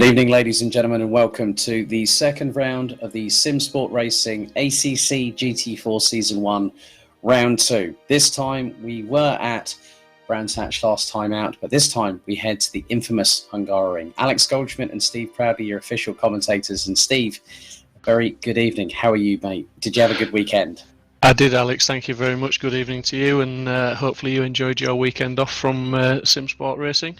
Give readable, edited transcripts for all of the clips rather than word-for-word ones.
Good evening, ladies and gentlemen, and welcome to the second round of the Simsport Racing ACC GT4 Season 1, Round 2. This time we were at Brands Hatch last time out, but this time we head to the infamous Hungaroring. Alex Goldschmidt and Steve Proudly, your official commentators. And Steve, very good evening. How are you, mate? Did you have a good weekend? I did, Alex. Thank you very much. Good evening to you, and hopefully you enjoyed your weekend off from Simsport Racing.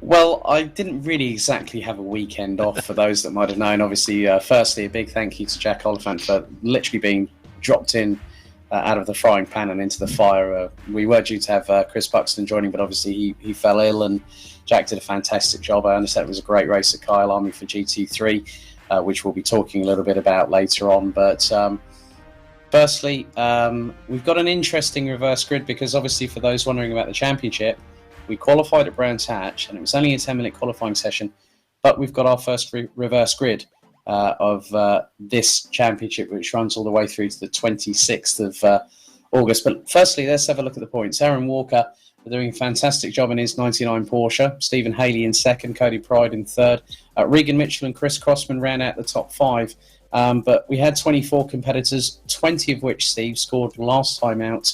Well, I didn't really exactly have a weekend off, for those that might have known. Obviously, firstly, a big thank you to Jack Oliphant for literally being dropped in out of the frying pan and into the fire. We were due to have Chris Buxton joining, but obviously he fell ill, and Jack did a fantastic job. I understand it was a great race at Kyle Army for GT3, which we'll be talking a little bit about later on. But firstly, we've got an interesting reverse grid because obviously for those wondering about the championship, we qualified at Brands Hatch, and it was only a 10-minute qualifying session, but we've got our first reverse grid of this championship, which runs all the way through to the 26th of August. But firstly, let's have a look at the points. Aaron Walker doing a fantastic job in his 99 Porsche. Stephen Haley in second, Cody Pride in third. Regan Mitchell and Chris Crossman ran out the top five. But we had 24 competitors, 20 of which, Steve, scored last time out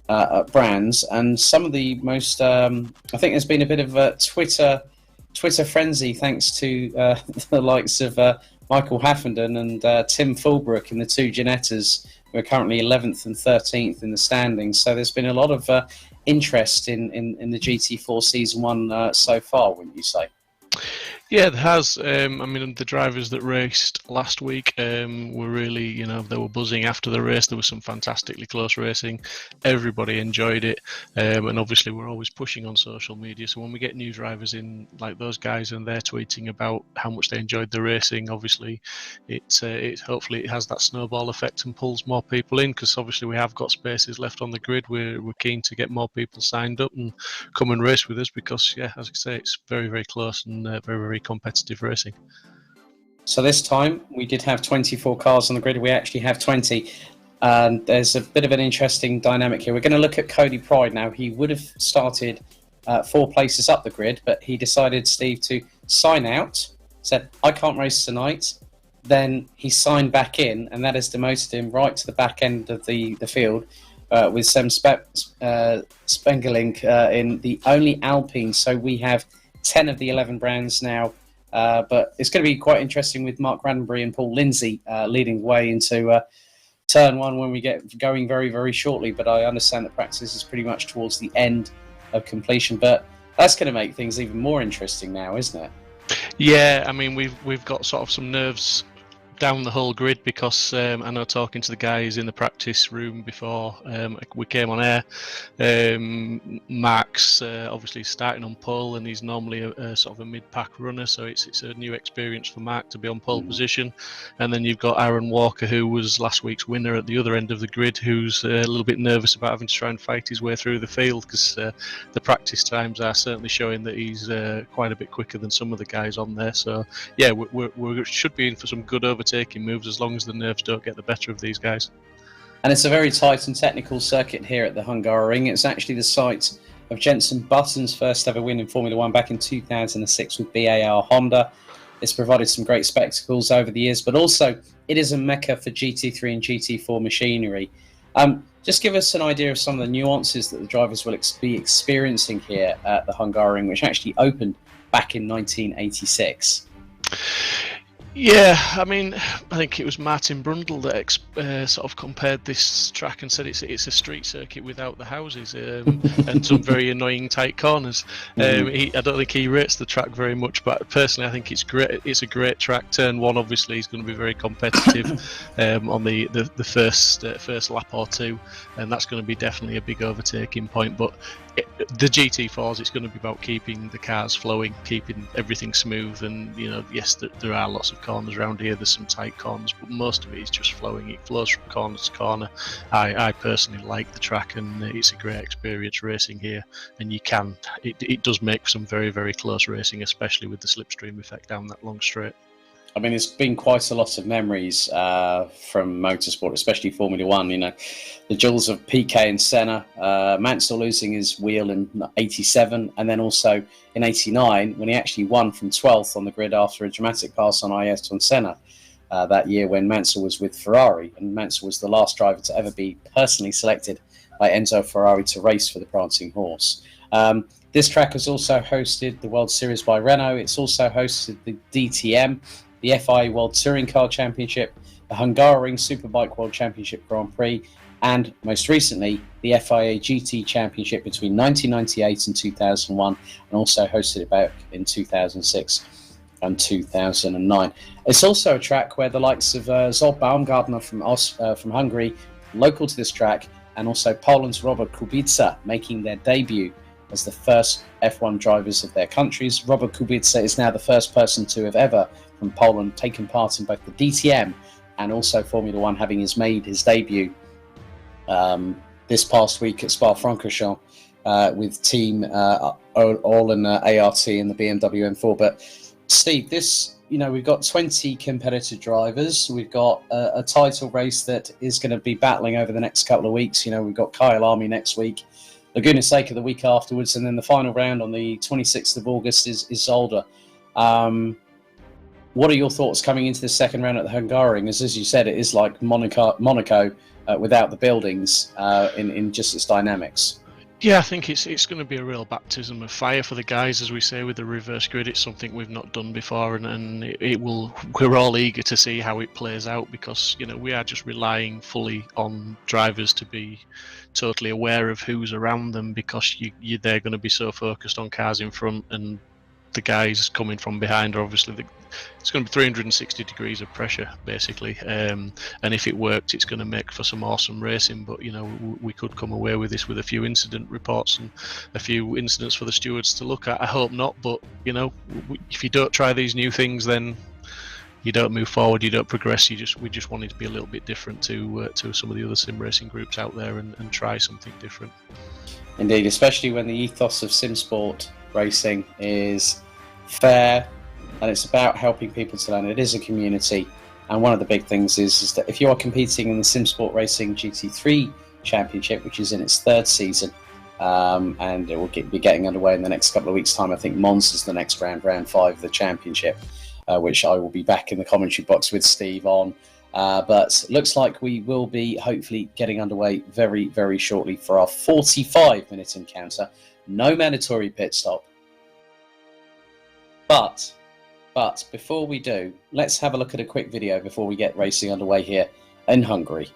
at Brands, and some of the most I think there's been a bit of a Twitter frenzy thanks to the likes of Michael Haffenden and Tim Fulbrook in the two Ginettas, who are currently 11th and 13th in the standings. So there's been a lot of interest in the GT4 Season 1 so far, wouldn't you say? Yeah, there has. I mean, the drivers that raced last week were really, they were buzzing after the race. There was some fantastically close racing. Everybody enjoyed it. And obviously, we're always pushing on social media. So when we get new drivers in, like those guys, and they're tweeting about how much they enjoyed the racing, obviously, hopefully it has that snowball effect and pulls more people in, because obviously we have got spaces left on the grid. We're keen to get more people signed up and come and race with us because, yeah, as I say, it's very, very close and very, very competitive racing. So this time we did have 24 cars on the grid. We actually have 20, and there's a bit of an interesting dynamic here. We're going to look at Cody Pride now. He would have started 4 places up the grid, but he decided, Steve, to sign out, said I can't race tonight. Then he signed back in, and that has demoted him right to the back end of the field with Sam Spengeling in the only Alpine. So we have 10 of the 11 brands now, but it's going to be quite interesting with Mark Randenbury and Paul Lindsay leading the way into turn 1 when we get going very, very shortly. But I understand that practice is pretty much towards the end of completion, but that's going to make things even more interesting now, isn't it? Yeah, I mean, we've got sort of some nerves down the whole grid because I know, talking to the guys in the practice room before we came on air, Mark's obviously starting on pole, and he's normally a sort of a mid-pack runner, so it's a new experience for Mark to be on pole position. And then you've got Aaron Walker, who was last week's winner at the other end of the grid, who's a little bit nervous about having to try and fight his way through the field because the practice times are certainly showing that he's quite a bit quicker than some of the guys on there. So yeah, we should be in for some good overtaking moves as long as the nerves don't get the better of these guys. And it's a very tight and technical circuit here at the Hungaroring. It's actually the site of Jenson Button's first ever win in Formula 1 back in 2006 with BAR Honda. It's provided some great spectacles over the years, but also it is a mecca for GT3 and GT4 machinery. Just give us an idea of some of the nuances that the drivers will be experiencing here at the Hungaroring, which actually opened back in 1986. Yeah, I mean, I think it was Martin Brundle that sort of compared this track and said it's a street circuit without the houses and some very annoying tight corners. I don't think he rates the track very much, but personally I think it's great. It's a great track. Turn 1 obviously is going to be very competitive on the first lap or two, and that's going to be definitely a big overtaking point. But the GT4s, it's going to be about keeping the cars flowing, keeping everything smooth, and yes, there are lots of corners around here. There's some tight corners, but most of it is just flowing. It flows from corner to corner. I personally like the track, and it's a great experience racing here. And it does make some very, very close racing, especially with the slipstream effect down that long straight. I mean, it's been quite a lot of memories from motorsport, especially Formula One. You know, the duels of Piquet and Senna, Mansell losing his wheel in '87, and then also in '89 when he actually won from 12th on the grid after a dramatic pass on IS on Senna. That year when Mansell was with Ferrari, and Mansell was the last driver to ever be personally selected by Enzo Ferrari to race for the Prancing Horse. This track has also hosted the World Series by Renault. It's also hosted the DTM, the FIA World Touring Car Championship, the Hungaroring Superbike World Championship Grand Prix, and most recently the FIA GT Championship between 1998 and 2001, and also hosted it back in 2006 and 2009. It's also a track where the likes of Zsolt Baumgartner from Hungary, local to this track, and also Poland's Robert Kubica making their debut as the first F1 drivers of their countries. Robert Kubica is now the first person to have ever, from Poland, taken part in both the DTM and also Formula One, having made his debut this past week at Spa-Francorchamps with Team Orlen ART and the BMW M4. But Steve, we've got 20 competitive drivers. We've got a title race that is going to be battling over the next couple of weeks. We've got Kyle Army next week, Laguna Seca the week afterwards, and then the final round on the 26th of August is Zolder. What are your thoughts coming into the second round at the Hungaroring? As you said, it is like Monaco without the buildings in just its dynamics. Yeah, I think it's going to be a real baptism of fire for the guys, as we say, with the reverse grid. It's something we've not done before, and it will. We're all eager to see how it plays out, because we are just relying fully on drivers to be totally aware of who's around them, because they're going to be so focused on cars in front, and the guys coming from behind are obviously it's going to be 360 degrees of pressure, basically, and if it works, it's going to make for some awesome racing. But we could come away with this with a few incident reports and a few incidents for the stewards to look at. I hope not, but if you don't try these new things, then you don't move forward, you don't progress. We just wanted to be a little bit different to some of the other sim racing groups out there and try something different. Indeed, especially when the ethos of Simsport Racing is fair, and it's about helping people to learn. It is a community, and one of the big things is that if you are competing in the Simsport Racing GT3 Championship, which is in its third season, and it will be getting underway in the next couple of weeks' time. I think Mons is the next round 5 of the championship, which I will be back in the commentary box with Steve on. But looks like we will be hopefully getting underway very, very shortly for our 45-minute encounter. No mandatory pit stop. But before we do, let's have a look at a quick video before we get racing underway here in Hungary.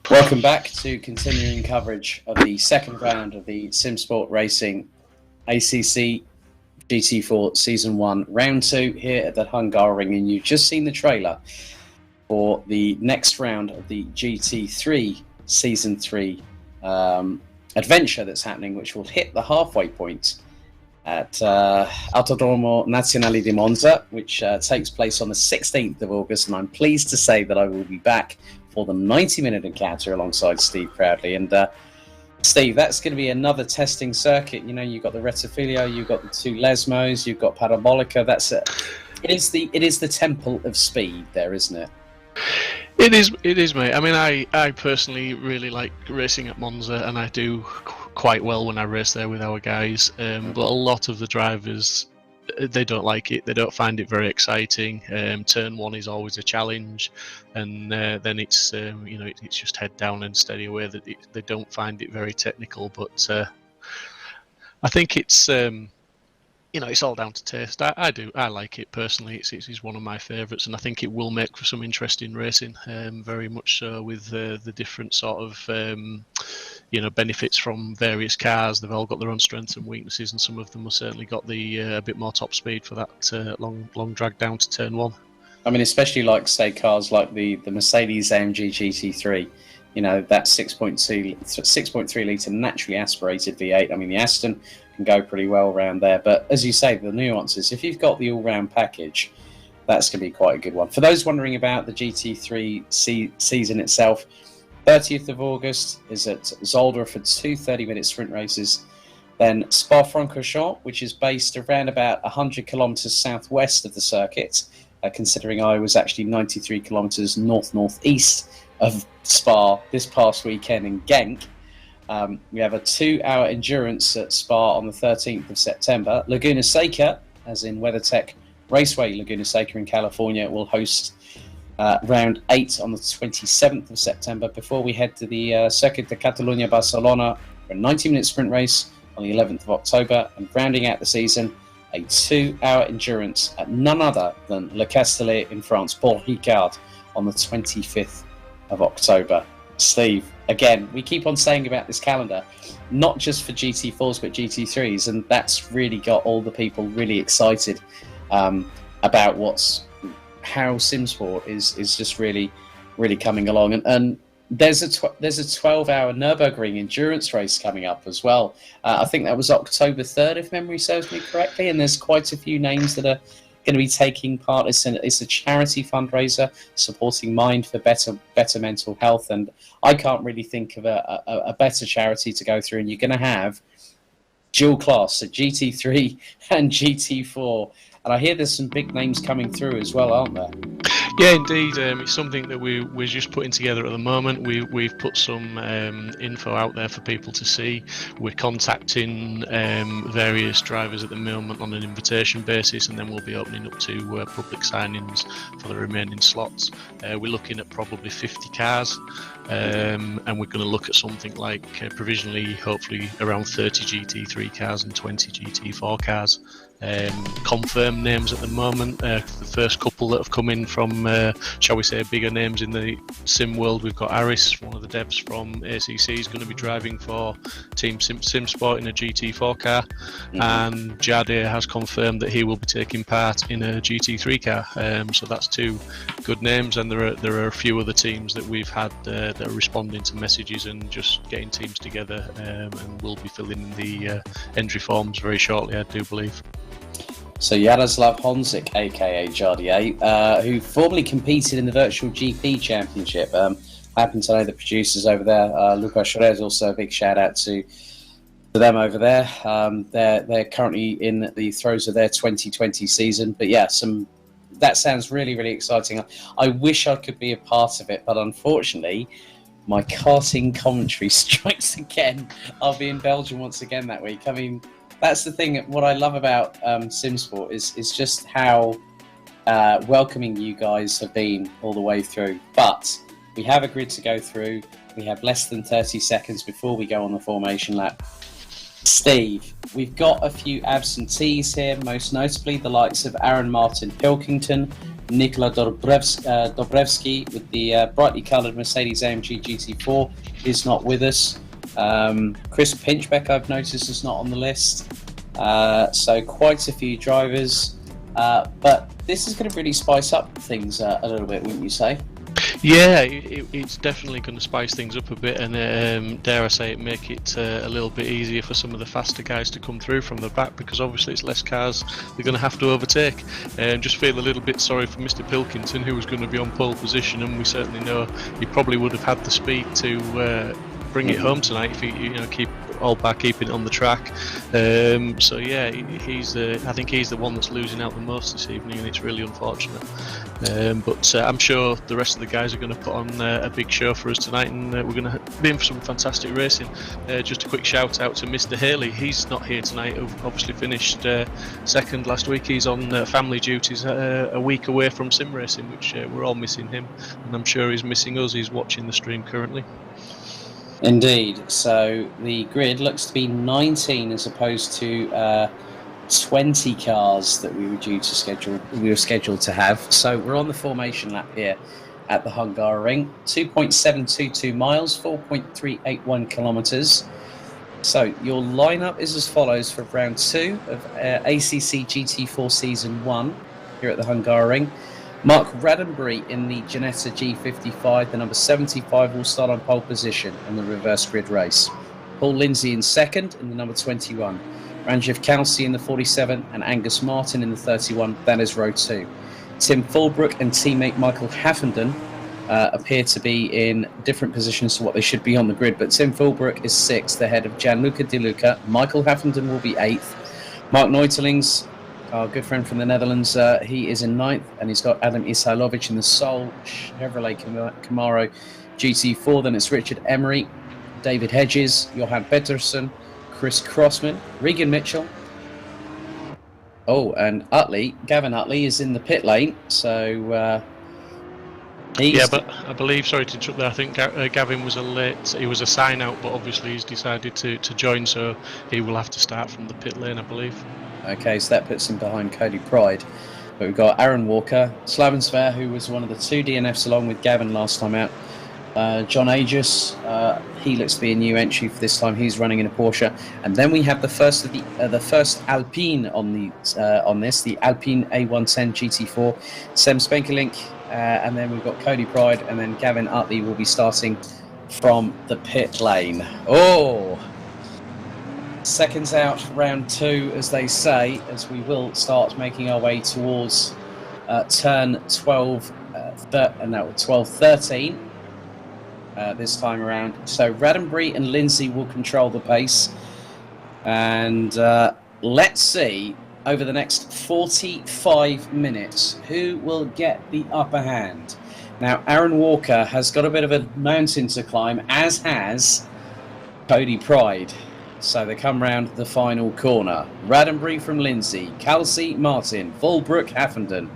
Welcome back to continuing coverage of the second round of the Simsport Racing ACC GT4 Season 1 Round 2 here at the Hungaroring, and you've just seen the trailer for the next round of the GT3 Season 3 adventure that's happening, which will hit the halfway point at Autodromo Nazionale di Monza, which takes place on the 16th of August, and I'm pleased to say that I will be back for the 90-minute encounter alongside Steve Proudly. And Steve, that's going to be another testing circuit. You know, you've got the Rettifilo, you've got the two Lesmos, you've got Parabolica. That's it. It is the temple of speed there, isn't it? It is, mate. I mean, I personally really like racing at Monza, and I do quite well when I race there with our guys. But a lot of the drivers, they don't like it. They don't find it very exciting. Turn one is always a challenge, and then it's it's just head down and steady away. That they don't find it very technical. But I think it's it's all down to taste. I like it personally. It's one of my favourites, and I think it will make for some interesting racing. Very much so, with the different sort of benefits from various cars. They've all got their own strengths and weaknesses, and some of them have certainly got the a bit more top speed for that long drag down to turn one. I mean, especially like, say, cars like the Mercedes AMG GT3. You know, that 6.3 litre naturally aspirated V8. I mean, the Aston can go pretty well around there. But as you say, the nuances, if you've got the all-round package, that's going to be quite a good one. For those wondering about the GT3 season itself, 30th of August is at Zolder for two 30-minute sprint races. Then Spa-Francorchamps, which is based around about 100 kilometres southwest of the circuit, considering I was actually 93 kilometres north-northeast of Spa this past weekend in Genk. We have a 2-hour endurance at Spa on the 13th of September. Laguna Seca, as in WeatherTech Raceway Laguna Seca in California, will host round 8 on the 27th of September before we head to the Circuit de Catalunya Barcelona for a 90-minute sprint race on the 11th of October, and rounding out the season, a 2-hour endurance at none other than Le Castellet in France, Paul Ricard, on the 25th of October. Steve, again, we keep on saying about this calendar, not just for GT4s but GT3s, and that's really got all the people really excited about how Simsport is just really coming along. And there's a 12-hour Nürburgring endurance race coming up as well. I think that was October 3rd, if memory serves me correctly, and there's quite a few names that are going to be taking part. It's a charity fundraiser supporting Mind for better mental health, and I can't really think of a better charity to go through. And you're going to have dual class, so GT3 and GT4, and I hear there's some big names coming through as well, aren't there? Yeah, indeed. It's something that we're just putting together at the moment. We've put some info out there for people to see. We're contacting various drivers at the moment on an invitation basis, and then we'll be opening up to public signings for the remaining slots. We're looking at probably 50 cars, and we're going to look at something like provisionally, hopefully, around 30 GT3 cars and 20 GT4 cars. Confirmed names at the moment. The first couple that have come in from, shall we say, bigger names in the sim world. We've got Aris, one of the devs from ACC, is going to be driving for Team Simsport in a GT4 car, and Jade has confirmed that he will be taking part in a GT3 car. So that's two good names, and there are a few other teams that we've had that are responding to messages and just getting teams together, and we'll be filling in the entry forms very shortly, I do believe. So Yaroslav Honzik, aka Jardier, who formerly competed in the Virtual GP Championship. I happen to know the producers over there. Luca Scherez, also a big shout out to them over there. They're currently in the throes of their 2020 season. But yeah, that sounds really exciting. I wish I could be a part of it, but unfortunately, my karting commentary strikes again. I'll be in Belgium once again that week. I mean, that's the thing. What I love about Simsport is just how welcoming you guys have been all the way through. But we have a grid to go through. We have less than 30 seconds before we go on the formation lap. Steve, we've got a few absentees here, most notably the likes of Aaron Martin Pilkington, Nikola Dobrevsky with the brightly coloured Mercedes-AMG GT4 is not with us. Chris Pinchbeck, I've noticed, is not on the list. So quite a few drivers. But this is going to really spice up things a little bit, wouldn't you say? Yeah, it's definitely going to spice things up a bit, and dare I say it, make it a little bit easier for some of the faster guys to come through from the back, because obviously it's less cars they're going to have to overtake. Just feel a little bit sorry for Mr. Pilkington, who was going to be on pole position, and we certainly know he probably would have had the speed to bring it home tonight if he, keep all by keeping it on the track. So yeah, I think he's the one that's losing out the most this evening, and it's really unfortunate. But I'm sure the rest of the guys are going to put on a big show for us tonight, and we're going to be in for some fantastic racing. Just a quick shout out to Mr. Haley. He's not here tonight. Obviously finished second last week. He's on family duties a week away from sim racing, which we're all missing him, and I'm sure he's missing us. He's watching the stream currently. Indeed. So the grid looks to be 19 as opposed to 20 cars that we were scheduled to have. So we're on the formation lap here at the Hungaroring. 2.722 miles, 4.381 kilometers. So your lineup is as follows for round 2 of ACC GT4 season 1 here at the Hungaroring. Mark Raddenbury in the Ginetta G55, the number 75, will start on pole position in the reverse grid race. Paul Lindsay in second in the number 21. Ranjiv Kalsi in the 47 and Angus Martin in the 31. That is row 2. Tim Fulbrook and teammate Michael Haffenden appear to be in different positions to what they should be on the grid, but Tim Fulbrook is 6th ahead of Gianluca Di Luca. Michael Haffenden will be 8th. Mark Neutelings, our good friend from the Netherlands, he is in 9th, and he's got Adam Isailovic in the Sol Chevrolet Camaro GT4. Then it's Richard Emery, David Hedges, Johan Pettersson, Chris Crossman, Regan Mitchell. Oh, and Gavin Utley is in the pit lane. So but I believe, sorry to interrupt there, I think Gavin was he was a sign out, but obviously he's decided to join, so he will have to start from the pit lane, I believe. Okay, so that puts him behind Cody Pride. But we've got Aaron Walker, Slaven Sver, who was one of the 2 DNFs along with Gavin last time out. John Aegis, he looks to be a new entry for this time. He's running in a Porsche. And then we have the first Alpine on this, the Alpine A110 GT4, Sem Spenkelink, and then we've got Cody Pride, and then Gavin Utley will be starting from the pit lane. Oh! Seconds out, round 2, as they say, as we will start making our way towards turn 12-13 this time around. So Raddenbury and Lindsay will control the pace, and let's see over the next 45 minutes who will get the upper hand. Now, Aaron Walker has got a bit of a mountain to climb, as has Cody Pride. So they come round the final corner. Raddenbury from Lindsay, Kalsi, Martin, Fulbrook, Haffenden,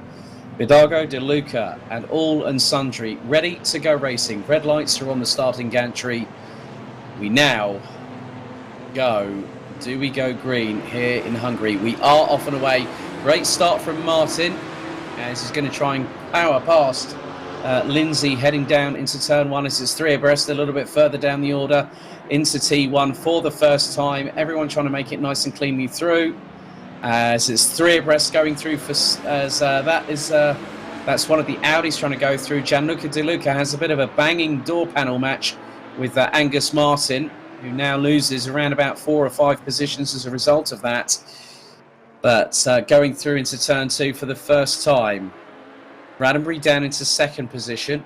Bidago, De Luca, and all and sundry ready to go racing. Red lights are on the starting gantry. We now go. Do we go green here in Hungary? We are off and away. Great start from Martin, as he's going to try and power past Lindsay heading down into turn 1 as it's 3 abreast, a little bit further down the order into T1 for the first time. Everyone trying to make it nice and cleanly through. As it's 3 abreast going through that's one of the Audis trying to go through. Gianluca Di Luca has a bit of a banging door panel match with Angus Martin, who now loses around about 4 or 5 positions as a result of that. But going through into turn 2 for the first time. Raddenbury down into 2nd position.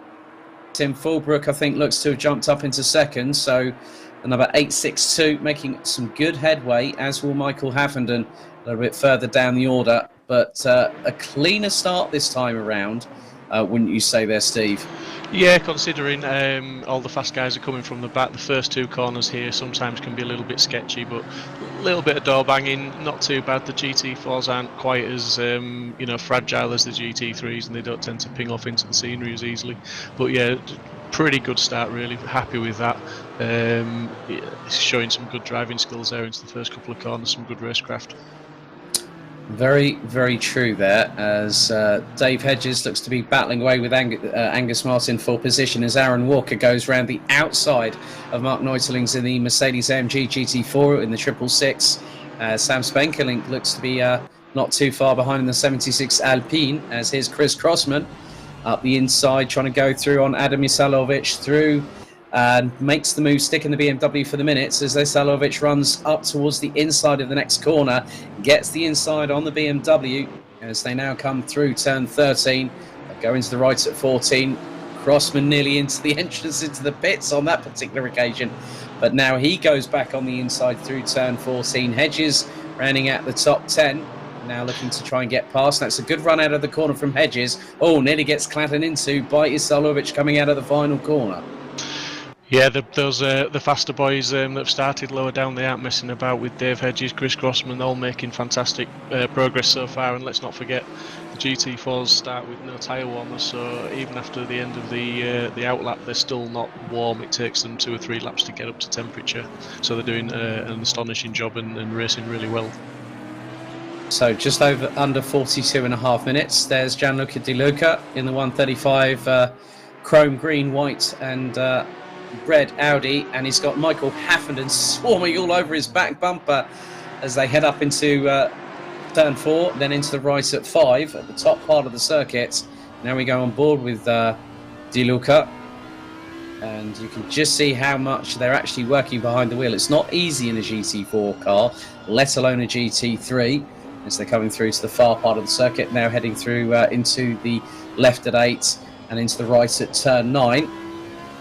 Tim Fulbrook, I think, looks to have jumped up into 2nd. So the number 862 making some good headway, as will Michael Haffenden a little bit further down the order. But a cleaner start this time around, wouldn't you say there, Steve? Yeah, considering all the fast guys are coming from the back, the first 2 corners here sometimes can be a little bit sketchy, but a little bit of door banging, not too bad. The GT4s aren't quite as fragile as the GT3s, and they don't tend to ping off into the scenery as easily. But yeah, pretty good start, really. Happy with that. Showing some good driving skills there into the first couple of corners, some good racecraft. Very, very true there, as Dave Hedges looks to be battling away with Angus Martin for position as Aaron Walker goes round the outside of Mark Neutelings in the Mercedes-AMG GT4 in the 666. Sam Spenkelink looks to be not too far behind in the 76 Alpine, as here's Chris Crossman up the inside trying to go through on Adam Isalovic through and makes the move, sticking the BMW for the minutes as Isalovic runs up towards the inside of the next corner, gets the inside on the BMW as they now come through turn 13, go into the right at 14. Crossman nearly into the entrance into the pits on that particular occasion, but now he goes back on the inside through turn 14. Hedges rounding out the top 10, now looking to try and get past. That's a good run out of the corner from Hedges. Oh, nearly gets clattered into by Isalovic coming out of the final corner. Yeah, those the faster boys that have started lower down, they aren't messing about with Dave Hedges, Chris Crossman, all making fantastic progress so far. And let's not forget, the GT4s start with no tyre warmers, so even after the end of the outlap, they're still not warm. It takes them 2 or 3 laps to get up to temperature. So they're doing an astonishing job and racing really well. So just under 42.5 minutes. There's Gianluca Di Luca in the 135 chrome, green, white and red Audi, and he's got Michael Haffenden swarming all over his back bumper as they head up into turn 4, then into the right at 5 at the top part of the circuit. Now we go on board with Di Luca, and you can just see how much they're actually working behind the wheel. It's not easy in a GT4 car, let alone a GT3, as they're coming through to the far part of the circuit, now heading through into the left at 8 and into the right at turn 9.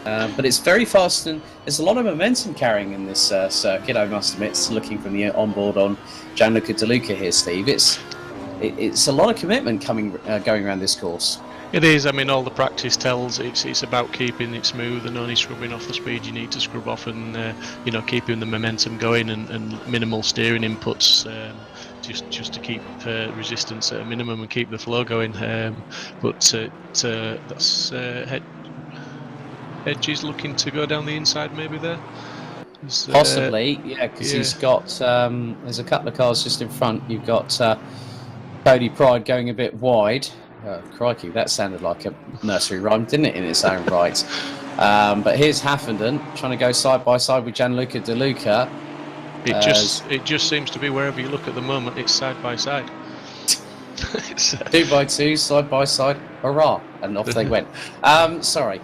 But it's very fast, and there's a lot of momentum carrying in this circuit, I must admit, looking from the onboard on Gianluca Di Luca here, Steve. It's a lot of commitment going around this course. It is. I mean, all the practice tells it's about keeping it smooth and only scrubbing off the speed you need to scrub off, and keeping the momentum going and minimal steering inputs. Just to keep resistance at a minimum and keep the flow going. But that's Hedges looking to go down the inside maybe there? Possibly, yeah, because he's got, there's a couple of cars just in front. You've got Cody Pride going a bit wide. Crikey, that sounded like a nursery rhyme, didn't it, in its own right? But here's Haffenden trying to go side by side with Gianluca Di Luca. It just seems to be wherever you look at the moment, it's side by side. 2 by 2, side by side, hurrah! And off they went. Sorry.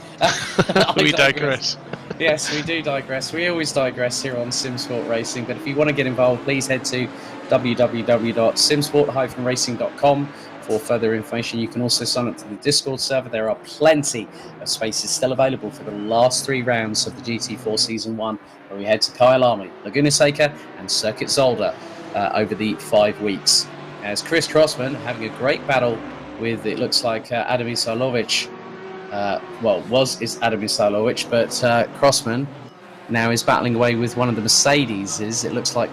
We digress. Yes, we do digress. We always digress here on Simsport Racing. But if you want to get involved, please head to www.simsport-racing.com for further information. You can also sign up to the Discord server. There are plenty of spaces still available for the last 3 rounds of the GT4 Season 1, where we head to Kyalami, Laguna Seca and Circuit Zolder over the 5 weeks. As Chris Crossman having a great battle with, it looks like, Adam Isalovic. It's Adam Isalovic, but Crossman now is battling away with one of the Mercedeses. It looks like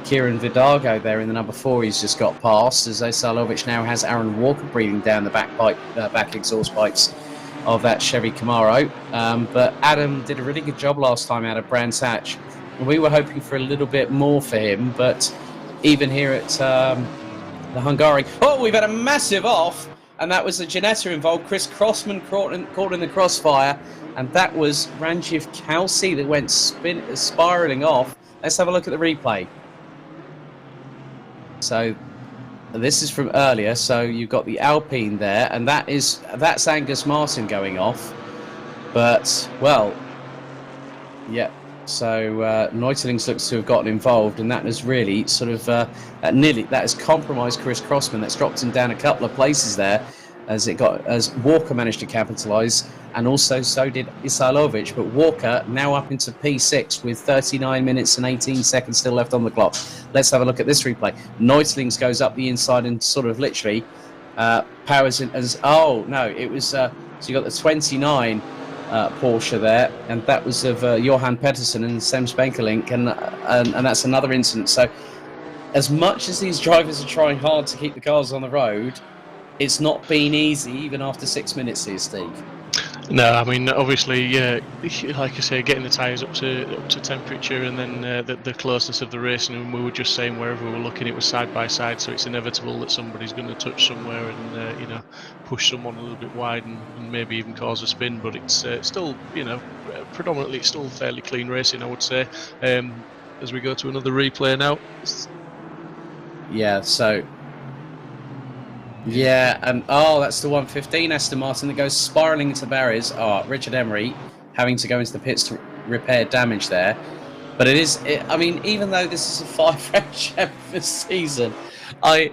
Kieran Vidago there in the number 4 he's just got past, as Isalovic now has Aaron Walker breathing down the back exhaust pipes of that Chevy Camaro. But Adam did a really good job last time out of Brands Hatch. We were hoping for a little bit more for him, but even here at the Hungaroring, we've had a massive off, and that was the Janetta involved. Chris Crossman caught in the crossfire, and that was Ranjiv Kalsi that went spiralling off. Let's have a look at the replay. So this is from earlier. So you've got the Alpine there, and that's Angus Martin going off. But yeah. So Neutelings looks to have gotten involved, and that has really sort of that has compromised Chris Crossman. That's dropped him down a couple of places there, as Walker managed to capitalise, and also so did Isalovic. But Walker now up into P6 with 39 minutes and 18 seconds still left on the clock. Let's have a look at this replay. Neutelings goes up the inside and sort of literally powers in as it was so you got the 29. Porsche there, and that was of Johan Pettersson and Sam Spenkelink, and that's another incident. So as much as these drivers are trying hard to keep the cars on the road, it's not been easy even after 6 minutes here, Steve. No, I mean obviously, like I say, getting the tyres up to temperature, and then the closeness of the race. And we were just saying wherever we were looking, it was side by side, so it's inevitable that somebody's going to touch somewhere and push someone a little bit wide and maybe even cause a spin. But it's still, predominantly it's still fairly clean racing, I would say. As we go to another replay now. Yeah. So. Yeah, and that's the 115 Aston Martin that goes spiralling into barriers. Richard Emery having to go into the pits to repair damage there. But even though this is a 5-round champion season, I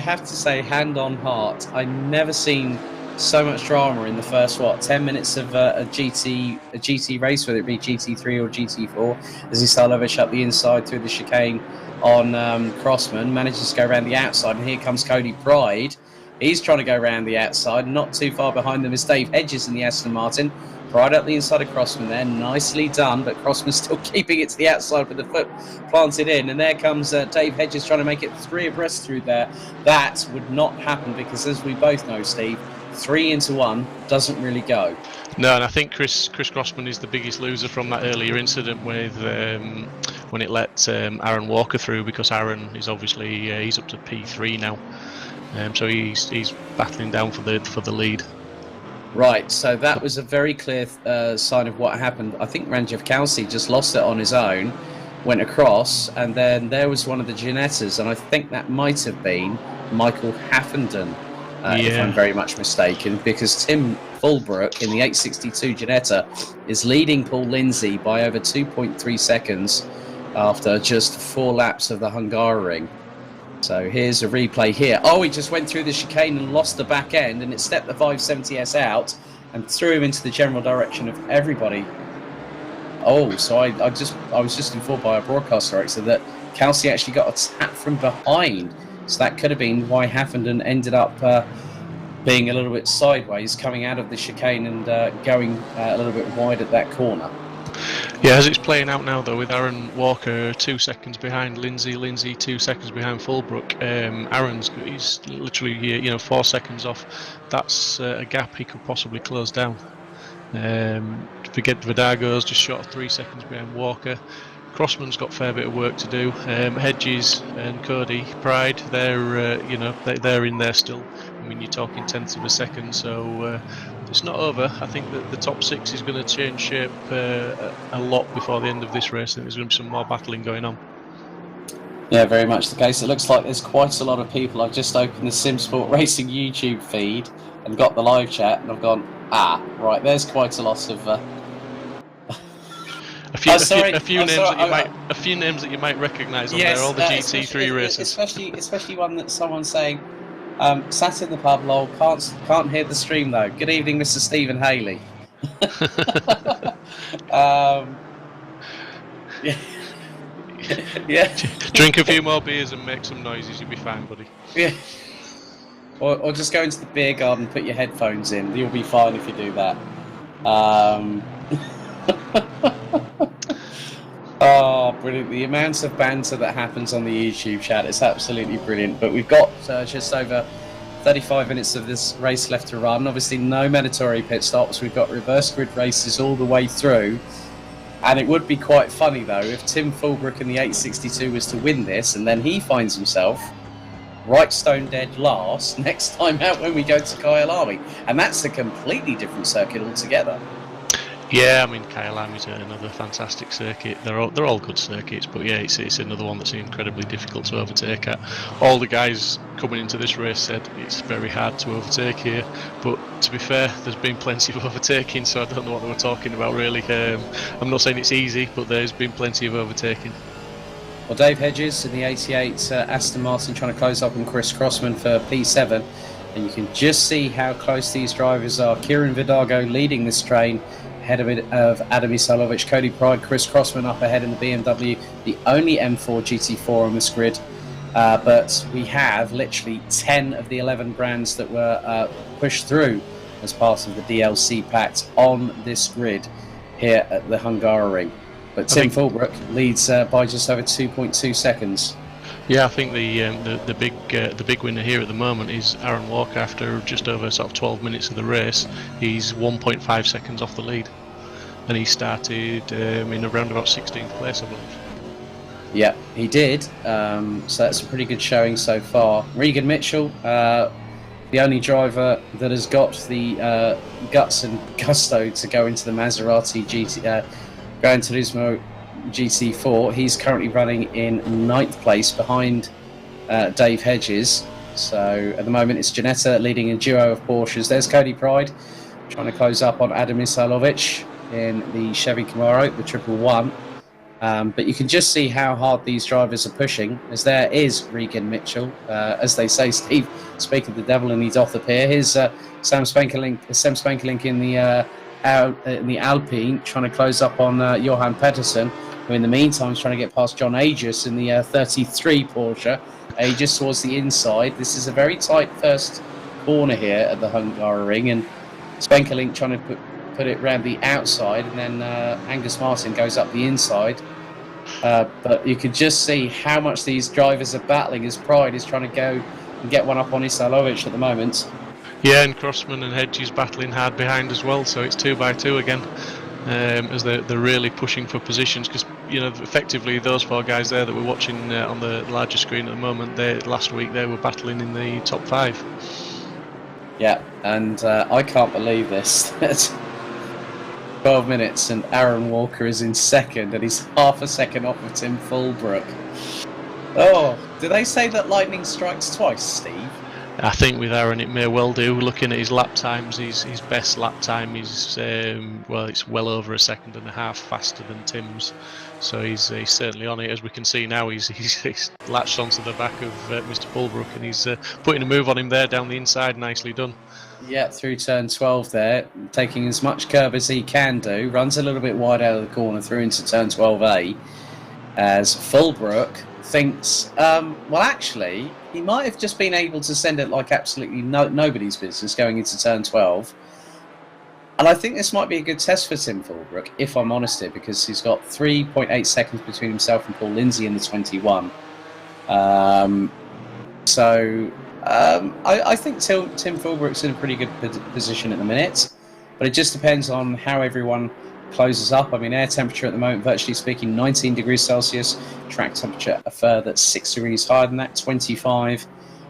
have to say, hand on heart, I never seen so much drama in the first 10 minutes of a GT race, whether it be GT3 or GT4, as Isalovic up the inside through the chicane on Crossman, manages to go around the outside, and here comes Cody Pride. He's trying to go around the outside. Not too far behind them is Dave Hedges in the Aston Martin. Pride up the inside of Crossman there, nicely done, but Crossman's still keeping it to the outside with the foot planted in, and there comes Dave Hedges trying to make it 3 abreast through there. That would not happen because, as we both know, Steve, 3 into 1 doesn't really go. No, and I think Chris Crossman is the biggest loser from that earlier incident with when it let Aaron Walker through, because Aaron is obviously he's up to P3 now, so he's battling down for the lead. Right, so that was a very clear sign of what happened. I think Ranjiv Kalsi just lost it on his own, went across, and then there was one of the Ginettas, and I think that might have been Michael Haffenden, if I'm very much mistaken, because Tim Fulbrook in the 862 Ginetta is leading Paul Lindsay by over 2.3 seconds after just 4 laps of the Hungaroring. So here's a replay here. He just went through the chicane and lost the back end, and it stepped the 570S out and threw him into the general direction of everybody. So I was just informed by our broadcast director that Kalsi actually got a tap from behind. So that could have been why Haffenden ended up being a little bit sideways, coming out of the chicane and going a little bit wide at that corner. Yeah, as it's playing out now, though, with Aaron Walker 2 seconds behind Lindsay 2 seconds behind Fulbrook, he's literally 4 seconds off. That's a gap he could possibly close down. Forget Vidago's just short of 3 seconds behind Walker. Crossman's got a fair bit of work to do. Hedges and Cody Pride, they're in there still. I mean, you're talking tenths of a second, so it's not over. I think that the top 6 is going to change shape a lot before the end of this race. I think there's going to be some more battling going on. Yeah, very much the case. It looks like there's quite a lot of people. I've just opened the Simsport Racing YouTube feed and got the live chat, and I've gone, right, there's quite a lot of... A few names that you might recognise on there, all the GT3 races. Especially one that someone's saying, sat in the pub, lol, can't hear the stream though. Good evening, Mr. Stephen Haley. Yeah. Drink a few more beers and make some noises, you'll be fine, buddy. Yeah. Or just go into the beer garden, put your headphones in. You'll be fine if you do that. Brilliant. The amount of banter that happens on the YouTube chat is absolutely brilliant. But we've got just over 35 minutes of this race left to run. Obviously, no mandatory pit stops. We've got reverse grid races all the way through. And it would be quite funny, though, if Tim Fulbrook in the 862 was to win this, and then he finds himself right stone dead last next time out when we go to Kyalami. And that's a completely different circuit altogether. Yeah, I mean, Kyalami's another fantastic circuit. They're all good circuits, but yeah, it's another one that's incredibly difficult to overtake at. All the guys coming into this race said it's very hard to overtake here, but to be fair, there's been plenty of overtaking, so I don't know what they were talking about really. I'm not saying it's easy, but there's been plenty of overtaking. Well, Dave Hedges in the 88 Aston Martin trying to close up on Chris Crossman for P7, and you can just see how close these drivers are. Kieran Vidago leading this train, ahead of Adam Isalovic, Cody Pride, Chris Crossman up ahead in the BMW, the only M4 GT4 on this grid. But we have literally 10 of the 11 brands that were pushed through as part of the DLC pact on this grid here at the Hungaroring. But Tim Fulbrook leads by just over 2.2 seconds. Yeah, I think the big winner here at the moment is Aaron Walker. After just over sort of 12 minutes of the race, he's 1.5 seconds off the lead, and he started in around about 16th place, I believe. Yeah, he did. So that's a pretty good showing so far. Regan Mitchell, the only driver that has got the guts and gusto to go into the Maserati Gran Turismo GT4. He's currently running in 9th place behind Dave Hedges. So at the moment it's Janetta leading a duo of Porsches. There's Cody Pride trying to close up on Adam Isailovic in the Chevy Camaro, the 111. But you can just see how hard these drivers are pushing, as there is Regan Mitchell. As they say, Steve, speak of the devil and he's off the pier. Here's Sam Spankelink in the Alpine, trying to close up on Johan Pettersson, who in the meantime is trying to get past John Aegis in the 33 Porsche. Aegis towards the inside. This is a very tight first corner here at the Hungaroring, and Spankelink trying to put it round the outside, and then Angus Martin goes up the inside. But you can just see how much these drivers are battling as Pride is trying to go and get one up on Isailovic at the moment. Yeah, and Crossman and Hedges battling hard behind as well, so it's 2 by 2 again, as they're really pushing for positions, because effectively those 4 guys there that we're watching on the larger screen at the moment, last week they were battling in the top 5. Yeah, and I can't believe this. 12 minutes and Aaron Walker is in second, and he's half a second off of Tim Fulbrook. Oh, do they say that lightning strikes twice, Steve? I think with Aaron it may well do. Looking at his lap times, his best lap time is it's well over a second and a half faster than Tim's. So he's certainly on it. As we can see now, he's latched onto the back of Mr. Fulbrook, and he's putting a move on him there down the inside. Nicely done. Yeah, through turn 12 there, taking as much curb as he can do. Runs a little bit wide out of the corner through into turn 12A, as Fulbrook thinks, well, actually, he might have just been able to send it like absolutely nobody's business going into turn 12. And I think this might be a good test for Tim Fulbrook, if I'm honest here, because he's got 3.8 seconds between himself and Paul Lindsay in the 21. I think Tim Fulbrook's in a pretty good position at the minute, but it just depends on how everyone closes up. I mean, air temperature at the moment, virtually speaking, 19 degrees Celsius. Track temperature a further 6 degrees higher than that, 25.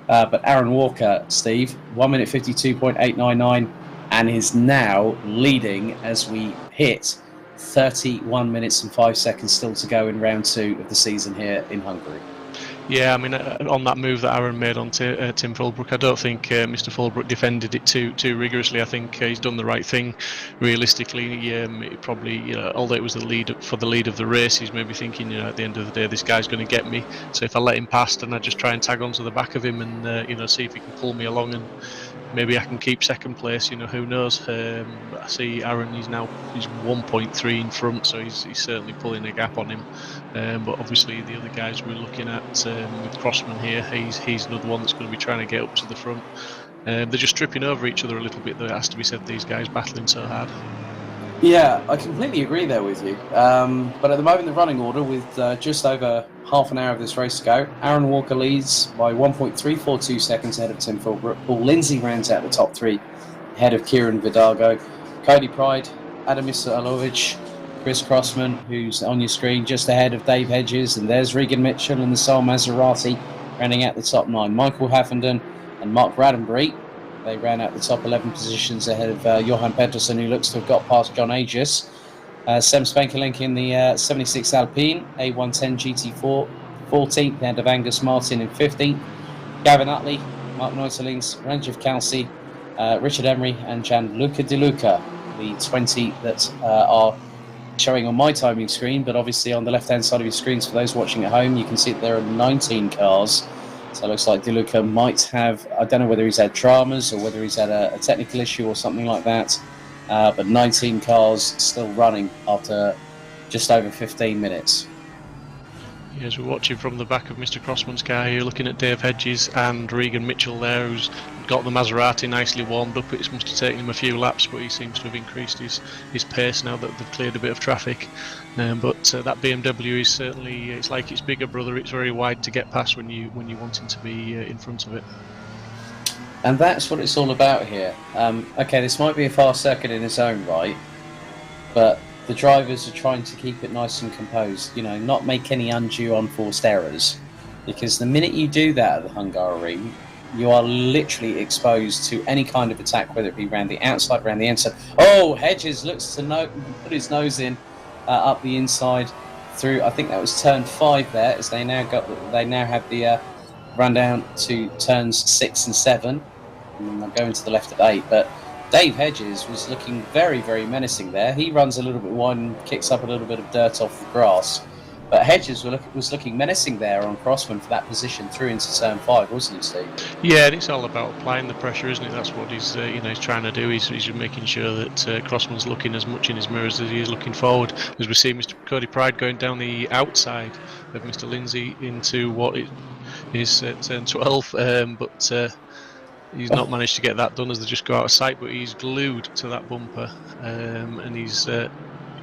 But Aaron Walker, Steve, 1 minute 52.899, and is now leading as we hit 31 minutes and 5 seconds still to go in round 2 of the season here in Hungary. Yeah, I mean, on that move that Aaron made on Tim Fulbrook, I don't think Mr. Fulbrook defended it too rigorously. I think he's done the right thing. Realistically, it probably, although it was the lead of the race, he's maybe thinking, at the end of the day, this guy's going to get me. So if I let him past and I just try and tag onto the back of him and see if he can pull me along, and maybe I can keep second place. Who knows? I see Aaron. He's 1.3 in front, so he's certainly pulling a gap on him. But obviously the other guys we're looking at with Crossman here, he's another one that's going to be trying to get up to the front. They're just tripping over each other a little bit. There has to be said, these guys battling so hard. Yeah, I completely agree there with you. But at the moment, the running order, with just over half an hour of this race to go, Aaron Walker leads by 1.342 seconds ahead of Tim Fulbrook. Paul Lindsay rounds out the top 3 ahead of Kieran Vidago. Cody Pride, Adam Isailovic, Chris Crossman, who's on your screen, just ahead of Dave Hedges, and there's Regan Mitchell and the Sol Maserati rounding out the top 9. Michael Haffenden and Mark Raddenbury, they ran out the top 11 positions ahead of Johan Pettersson, who looks to have got past John Aegis. Sem Spankelink in the 76 Alpine, A110 GT4, 14th ahead of Angus Martin in 15th. Gavin Utley, Mark Neuterlings, Range of Kelsey, Richard Emery and Gianluca De Luca, the 20 that are showing on my timing screen, but obviously on the left-hand side of your screens for those watching at home, you can see that there are 19 cars. So it looks like De Luca might have, I don't know whether he's had traumas or whether he's had a technical issue or something like that, but 19 cars still running after just over 15 minutes. As we're watching from the back of Mr. Crossman's car here, looking at Dave Hedges and Regan Mitchell there, who's got the Maserati nicely warmed up. It must have taken him a few laps, but he seems to have increased his pace now that they've cleared a bit of traffic. But that BMW is certainly, it's like its bigger brother. It's very wide to get past when you wanting to be in front of it. And that's what it's all about here. Okay, this might be a fast circuit in its own right, but the drivers are trying to keep it nice and composed, not make any undue unforced errors, because the minute you do that at the Hungaroring, you are literally exposed to any kind of attack, whether it be around the outside, around the inside. Oh, Hedges looks to put his nose in up the inside through. I think that was turn 5 there, as they now have the run down to turns 6 and 7, and they're going to the left at 8, but Dave Hedges was looking very, very menacing there. He runs a little bit wide and kicks up a little bit of dirt off the grass. But Hedges was looking menacing there on Crossman for that position through into turn 5, wasn't he, Steve? Yeah, and it's all about applying the pressure, isn't it? That's what he's trying to do. He's making sure that Crossman's looking as much in his mirrors as he is looking forward. As we see Mr. Cody Pride going down the outside of Mr. Lindsay into what is turn 12, but he's not managed to get that done as they just go out of sight, but he's glued to that bumper, and he's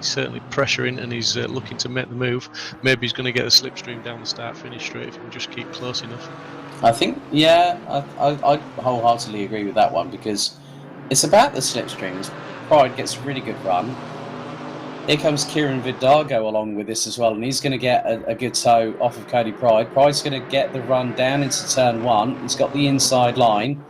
certainly pressuring, and he's looking to make the move. Maybe he's going to get the slipstream down the start-finish straight if he can just keep close enough. I think, I wholeheartedly agree with that one, because it's about the slipstreams. Pride gets a really good run. Here comes Kieran Vidago along with this as well, and he's going to get a good tow off of Cody Pride. Pride's going to get the run down into turn 1. He's got the inside line.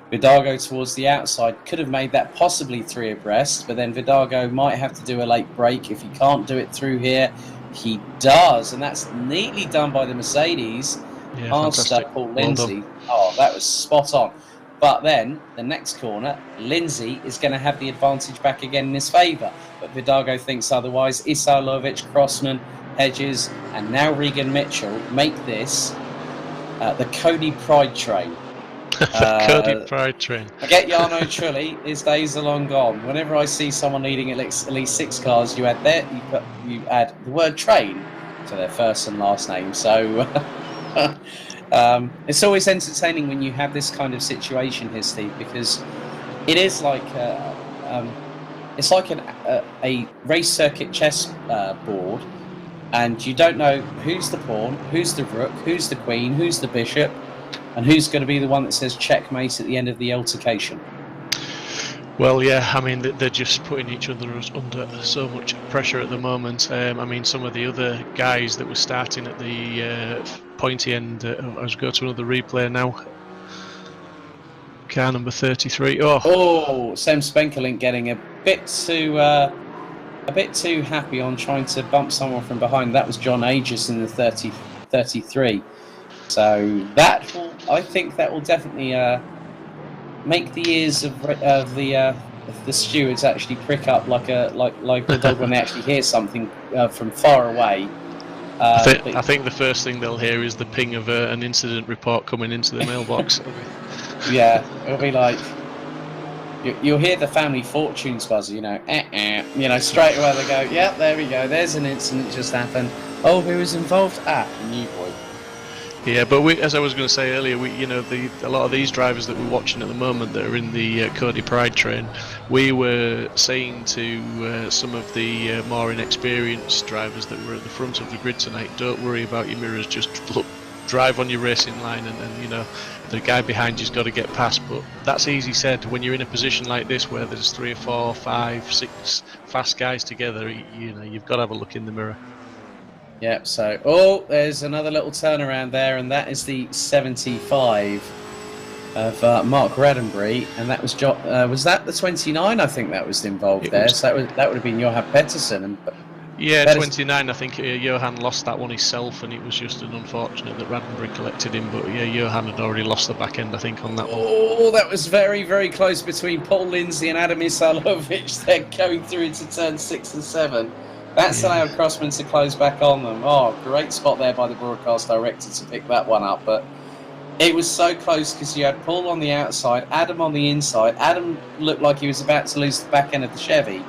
Vidago towards the outside could have made that possibly 3 abreast, but then Vidago might have to do a late break. If he can't do it through here, he does, and that's neatly done by the Mercedes. Yeah, past Paul Lindsay. Well, that was spot on. But then the next corner, Lindsay is going to have the advantage back again in his favour, but Vidago thinks otherwise. Isailovic, Crossman, Hedges, and now Regan Mitchell make this the Cody Pride train. Cody Pride train. Forget Jarno Trulli, his days are long gone. Whenever I see someone leading at least 6 cars, you add the word train to their first and last name. So it's always entertaining when you have this kind of situation here, Steve, because it is like it's like a race circuit chess board, and you don't know who's the pawn, who's the rook, who's the queen, who's the bishop, and who's going to be the one that says checkmate at the end of the altercation. Well, yeah, I mean, they're just putting each other under so much pressure at the moment. I mean, some of the other guys that were starting at the pointy end, I'll go to another replay now. Car number 33. Oh, Sam Spenkelink getting a bit too happy on trying to bump someone from behind. That was John Aegis in the 33. So I think that will definitely make the ears of the stewards actually prick up like the dog when they actually hear something from far away. I think the first thing they'll hear is the ping of an incident report coming into the mailbox. Yeah, it'll be like you'll hear the family fortunes buzzer, straight away they go, yeah, there we go, there's an incident just happened. Oh, who was involved? New boy. Yeah, but as I was going to say earlier, a lot of these drivers that we're watching at the moment that are in the Cody Pride train, we were saying to some of the more inexperienced drivers that were at the front of the grid tonight, don't worry about your mirrors, just drive on your racing line, and the guy behind you's got to get past. But that's easy said when you're in a position like this where there's 3 or 4, 5, 6 fast guys together. You've got to have a look in the mirror. Yep, so, there's another little turnaround there, and that is the 75 of Mark Reddenbury, and that was that the 29, I think that was involved there, so that would have been Johan Pettersson. Yeah, 29, I think Johan lost that one himself, and it was just an unfortunate that Reddenbury collected him, but yeah, Johan had already lost the back end, I think, on that one. Oh, that was very, very close between Paul Lindsay and Adam Isailovic. They're going through into turn 6 and 7. That's allowed Crossman to close back on them. Oh, great spot there by the broadcast director to pick that one up. But it was so close because you had Paul on the outside, Adam on the inside. Adam looked like he was about to lose the back end of the Chevy,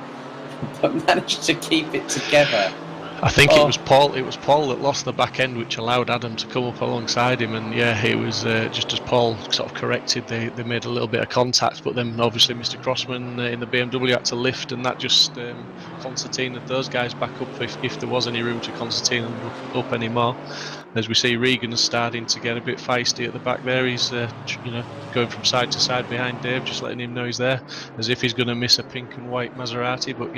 but managed to keep it together. I think it was Paul. It was Paul that lost the back end, which allowed Adam to come up alongside him. And yeah, it was just as Paul sort of corrected, they made a little bit of contact. But then obviously Mr. Crossman in the BMW had to lift, and that just Constantine and those guys back up if there was any room to Constantine up anymore. As we see, Regan's starting to get a bit feisty at the back there. He's going from side to side behind Dave, just letting him know he's there, as if he's going to miss a pink and white Maserati. But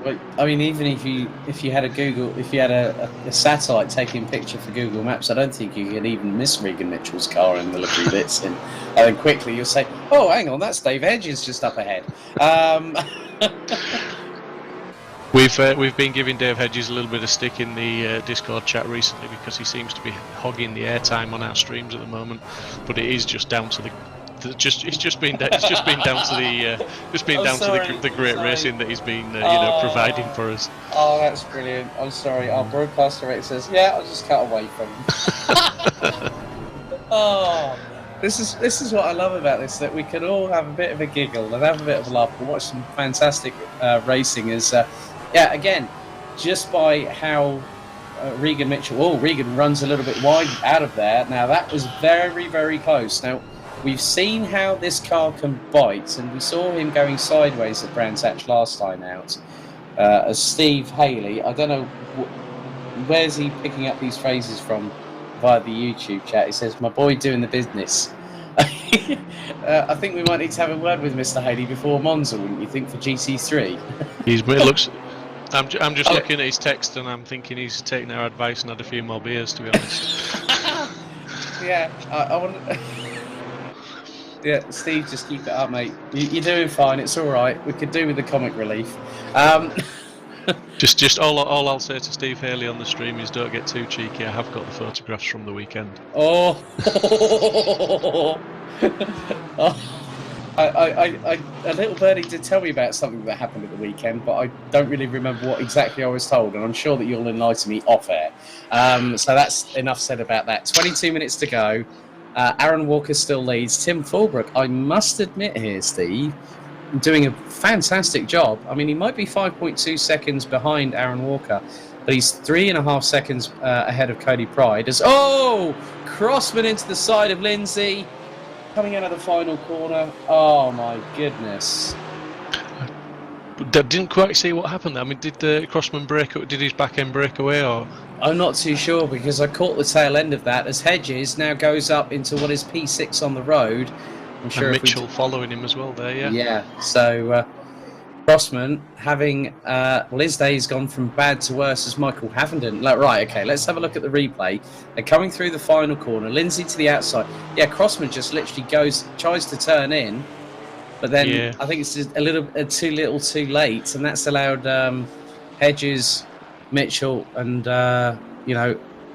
Well, I mean, even if you had a satellite taking a picture for Google Maps, I don't think you could even miss Regan Mitchell's car in the livery bits. And then quickly you'll say, "Oh, hang on, that's Dave Hedges just up ahead." We've been giving Dave Hedges a little bit of stick in the Discord chat recently because he seems to be hogging the airtime on our streams at the moment. But it is just down to the great racing that he's been providing for us. Oh, that's brilliant. I'm sorry. Our broadcast director says, "Yeah, I'll just cut away from him." Oh, this is what I love about this, that we can all have a bit of a giggle and have a bit of a laugh and watch some fantastic racing. Again, just by how Regan Mitchell. Oh, Regan runs a little bit wide out of there. Now that was very, very close. Now, we've seen how this car can bite, and we saw him going sideways at Brands Hatch last time out. As Steve Haley, I don't know, where's he picking up these phrases from via the YouTube chat? He says, "My boy doing the business." I think we might need to have a word with Mr. Haley before Monza, wouldn't you think, for GT3? I'm just looking at his text and I'm thinking he's taken our advice and had a few more beers, to be honest. Yeah, I want to... Yeah, Steve, just keep it up, mate. You're doing fine. It's all right. We could do with the comic relief. Just all I'll say to Steve Haley on the stream is don't get too cheeky. I have got the photographs from the weekend. Oh. A little birdie did tell me about something that happened at the weekend, but I don't really remember what exactly I was told, and I'm sure that you'll enlighten me off air. So that's enough said about that. 22 minutes to go. Aaron Walker still leads. Tim Fulbrook, I must admit here, Steve, doing a fantastic job. I mean, he might be 5.2 seconds behind Aaron Walker, but he's 3.5 seconds ahead of Cody Pride. Crossman into the side of Lindsay. Coming out of the final corner. Oh my goodness! I didn't quite see what happened there. I mean, did Crossman did his back end break away, or? I'm not too sure because I caught the tail end of that as Hedges now goes up into what is P6 on the road. I'm sure. And Mitchell following him as well there, yeah. Yeah. So Crossman having his day's gone from bad to worse as Michael Havenden. Right, okay, let's have a look at the replay. They're coming through the final corner. Lindsay to the outside. Yeah, Crossman just literally tries to turn in, but then I think it's just a little too little too late, and that's allowed Hedges, Mitchell, and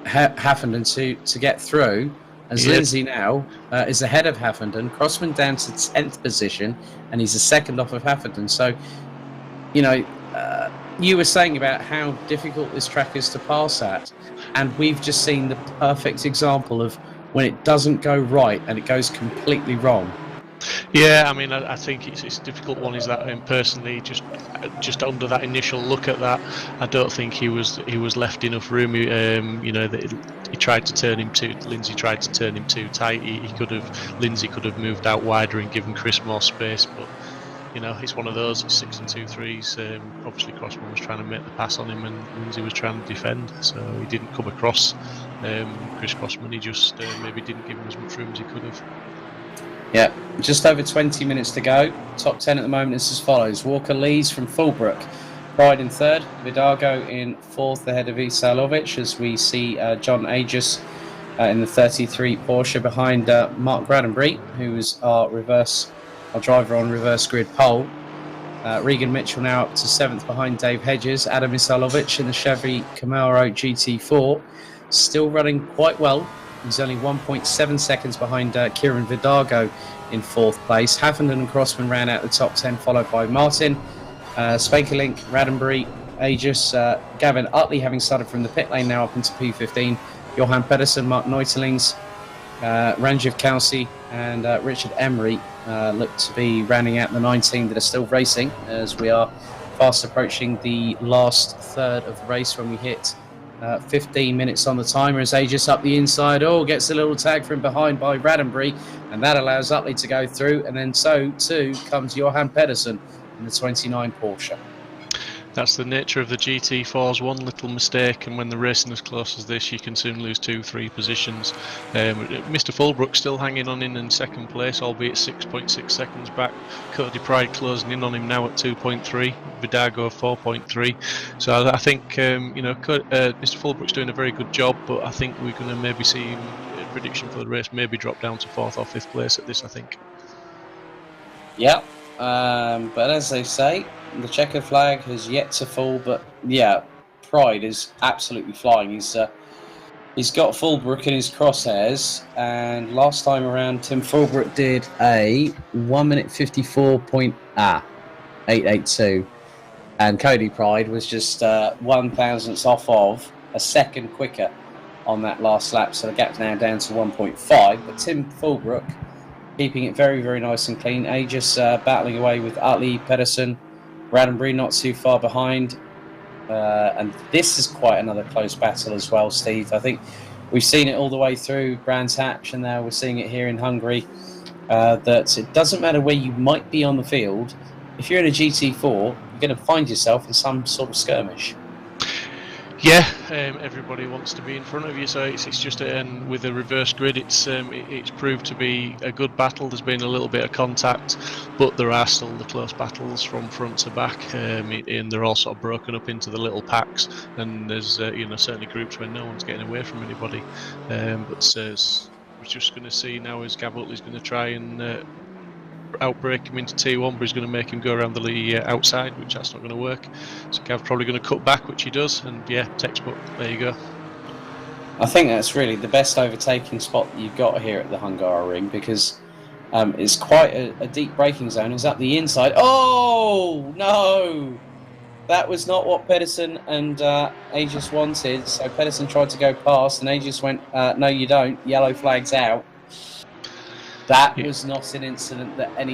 Havenden to get through. As Lindsay now is ahead of Havenden. Crossman down to 10th position, and he's a second off of Havenden. So, you were saying about how difficult this track is to pass at, and we've just seen the perfect example of when it doesn't go right and it goes completely wrong. Yeah, I mean, I think it's a difficult one. Is that personally, just under that initial look at that, I don't think he was left enough room. He tried to turn him Lindsay tried to turn him too tight. Lindsay could have moved out wider and given Chris more space, but it's one of those. It's 6 and 2 threes. Obviously, Crossman was trying to make the pass on him, and Lindsay was trying to defend, so he didn't come across Chris Crossman. He just maybe didn't give him as much room as he could have. Yeah, just over 20 minutes to go. Top 10 at the moment is as follows. Walker leads from Fulbrook. Pride in third. Vidago in fourth ahead of Isalovic, as we see John Aegis in the 33 Porsche behind Mark Gradenbury, who is our driver on reverse grid pole. Regan Mitchell now up to 7th behind Dave Hedges. Adam Isalovic in the Chevy Camaro GT4. Still running quite well. He's only 1.7 seconds behind Kieran Vidago in 4th place. Havenden and Crossman ran out the top 10, followed by Martin, Spakerlink, Radenbury, Aegis, Gavin Utley having started from the pit lane now up into P15, Johan Pedersen, Mark Neutelings, Ranjiv Kelsey and Richard Emery look to be rounding out the 19 that are still racing, as we are fast approaching the last third of the race when we hit 15 minutes on the timer as Aegis up the inside. Oh, gets a little tag from behind by Raddenbury, and that allows Utley to go through. And then so too comes Johan Pedersen in the 29 Porsche. That's the nature of the GT4s. One little mistake, and when the racing as close as this, you can soon lose 2-3 positions. Mr. Fulbrook still hanging on in second place, albeit 6.6 seconds back. Cody Pride closing in on him now at 2.3. Vidago 4.3. So I think Mr. Fulbrook's doing a very good job, but I think we're going to maybe see him, prediction for the race, maybe drop down to 4th or 5th place at this, I think. Yeah, but as they say, the checkered flag has yet to fall, but yeah, Pride is absolutely flying. He's got Fulbrook in his crosshairs, and last time around, Tim Fulbrook did a 1 minute 54.882, and Cody Pride was just 1,000ths off of a second quicker on that last lap, so the gap's now down to 1.5. But Tim Fulbrook keeping it very, very nice and clean. Aegis battling away with Utley, Pedersen, Raddenbury not too far behind. And this is quite another close battle as well, Steve. I think we've seen it all the way through Brands Hatch, and now we're seeing it here in Hungary, that it doesn't matter where you might be on the field. If you're in a GT4, you're going to find yourself in some sort of skirmish. Yeah, everybody wants to be in front of you, so it's just and with the reverse grid, it's proved to be a good battle. There's been a little bit of contact, but there are still the close battles from front to back, and they're all sort of broken up into the little packs. And there's certainly groups where no one's getting away from anybody. But we're just going to see now as Gav Utley's going to try and outbreak him into T1, but he's going to make him go around the outside, which that's not going to work. So Gav's probably going to cut back, which he does, and yeah, textbook, there you go. I think that's really the best overtaking spot that you've got here at the Hungaroring, because it's quite a deep braking zone. It's up the inside. Oh, no! That was not what Pedersen and Aegis wanted. So Pedersen tried to go past, and Aegis went, no, you don't. Yellow flag's out. That was not an incident that I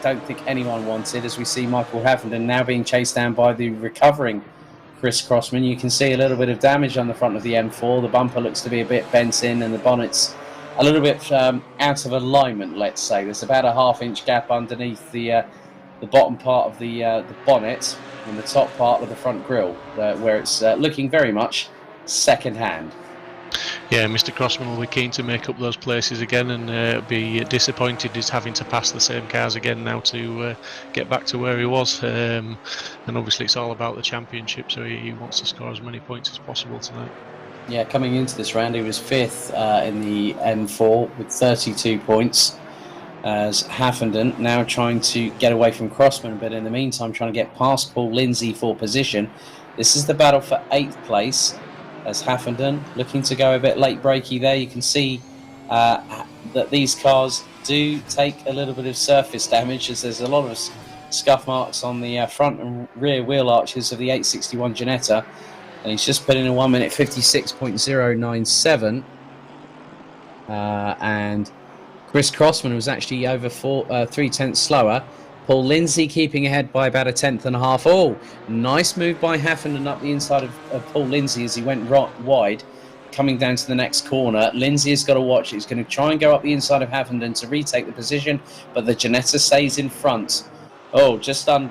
don't think anyone wanted, as we see Michael Haffenden now being chased down by the recovering Chris Crossman. You can see a little bit of damage on the front of the M4. The bumper looks to be a bit bent in, and the bonnet's a little bit out of alignment, let's say. There's about a half-inch gap underneath the bottom part of the bonnet and the top part of the front grille, where it's looking very much second-hand. Yeah, Mr. Crossman will be keen to make up those places again, and be disappointed he's having to pass the same cars again now to get back to where he was. And obviously it's all about the championship, so he wants to score as many points as possible tonight. Yeah, coming into this round he was 5th in the M4 with 32 points, as Haffenden now trying to get away from Crossman, but in the meantime trying to get past Paul Lindsay for position. This is the battle for 8th place, as Haffenden looking to go a bit late breaky there. You can see that these cars do take a little bit of surface damage, as there's a lot of scuff marks on the front and rear wheel arches of the 861 Ginetta, and he's just put in a 1 minute 56.097, and Chris Crossman was actually over 3/10 slower. Paul Lindsay keeping ahead by about 1/10.5. Oh, nice move by Haffenden up the inside of Paul Lindsay as he went wide, coming down to the next corner. Lindsay has got to watch. He's going to try and go up the inside of Haffenden to retake the position, but the Ginetta stays in front. Oh, just over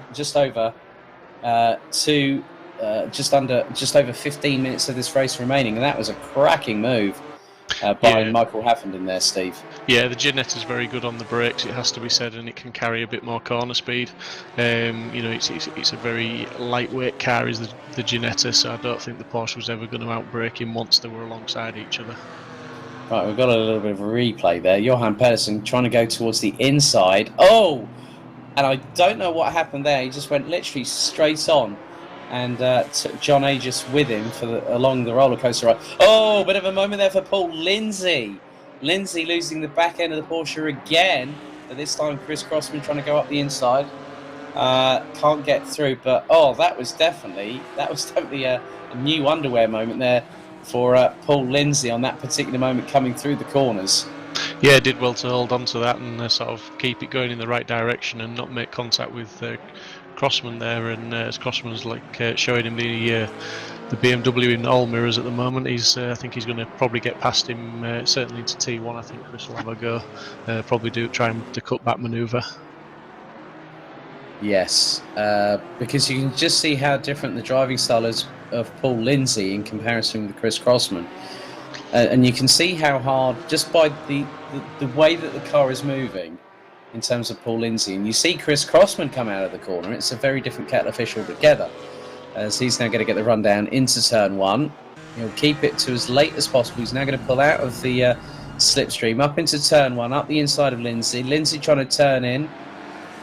15 minutes of this race remaining, and that was a cracking move by Michael Haffenden there, Steve. Yeah, the Ginetta is very good on the brakes, it has to be said, and it can carry a bit more corner speed. It's a very lightweight car, is the Ginetta, so I don't think the Porsche was ever going to outbrake him once they were alongside each other. Right, we've got a little bit of a replay there. Johan Pedersen trying to go towards the inside. Oh! And I don't know what happened there. He just went literally straight on and took John Aegis with him along the roller coaster ride. Oh, bit of a moment there for Paul Lindsay. Lindsay losing the back end of the Porsche again, but this time Chris Crossman trying to go up the inside. Can't get through, but that was definitely a new underwear moment there for Paul Lindsay on that particular moment coming through the corners. Yeah, did well to hold on to that and sort of keep it going in the right direction and not make contact with Crossman there, and as Crossman's showing him the BMW in all mirrors at the moment, I think he's going to probably get past him, certainly into T1. I think Chris will have a go, probably try the cutback manoeuvre. Yes, because you can just see how different the driving style is of Paul Lindsay in comparison with Chris Crossman. And you can see how hard, just by the way that the car is moving in terms of Paul Lindsay. And you see Chris Crossman come out of the corner. It's a very different kettle of fish altogether. As he's now going to get the rundown into turn 1. He'll keep it to as late as possible. He's now going to pull out of the slipstream, up into turn 1, up the inside of Lindsay. Lindsay trying to turn in,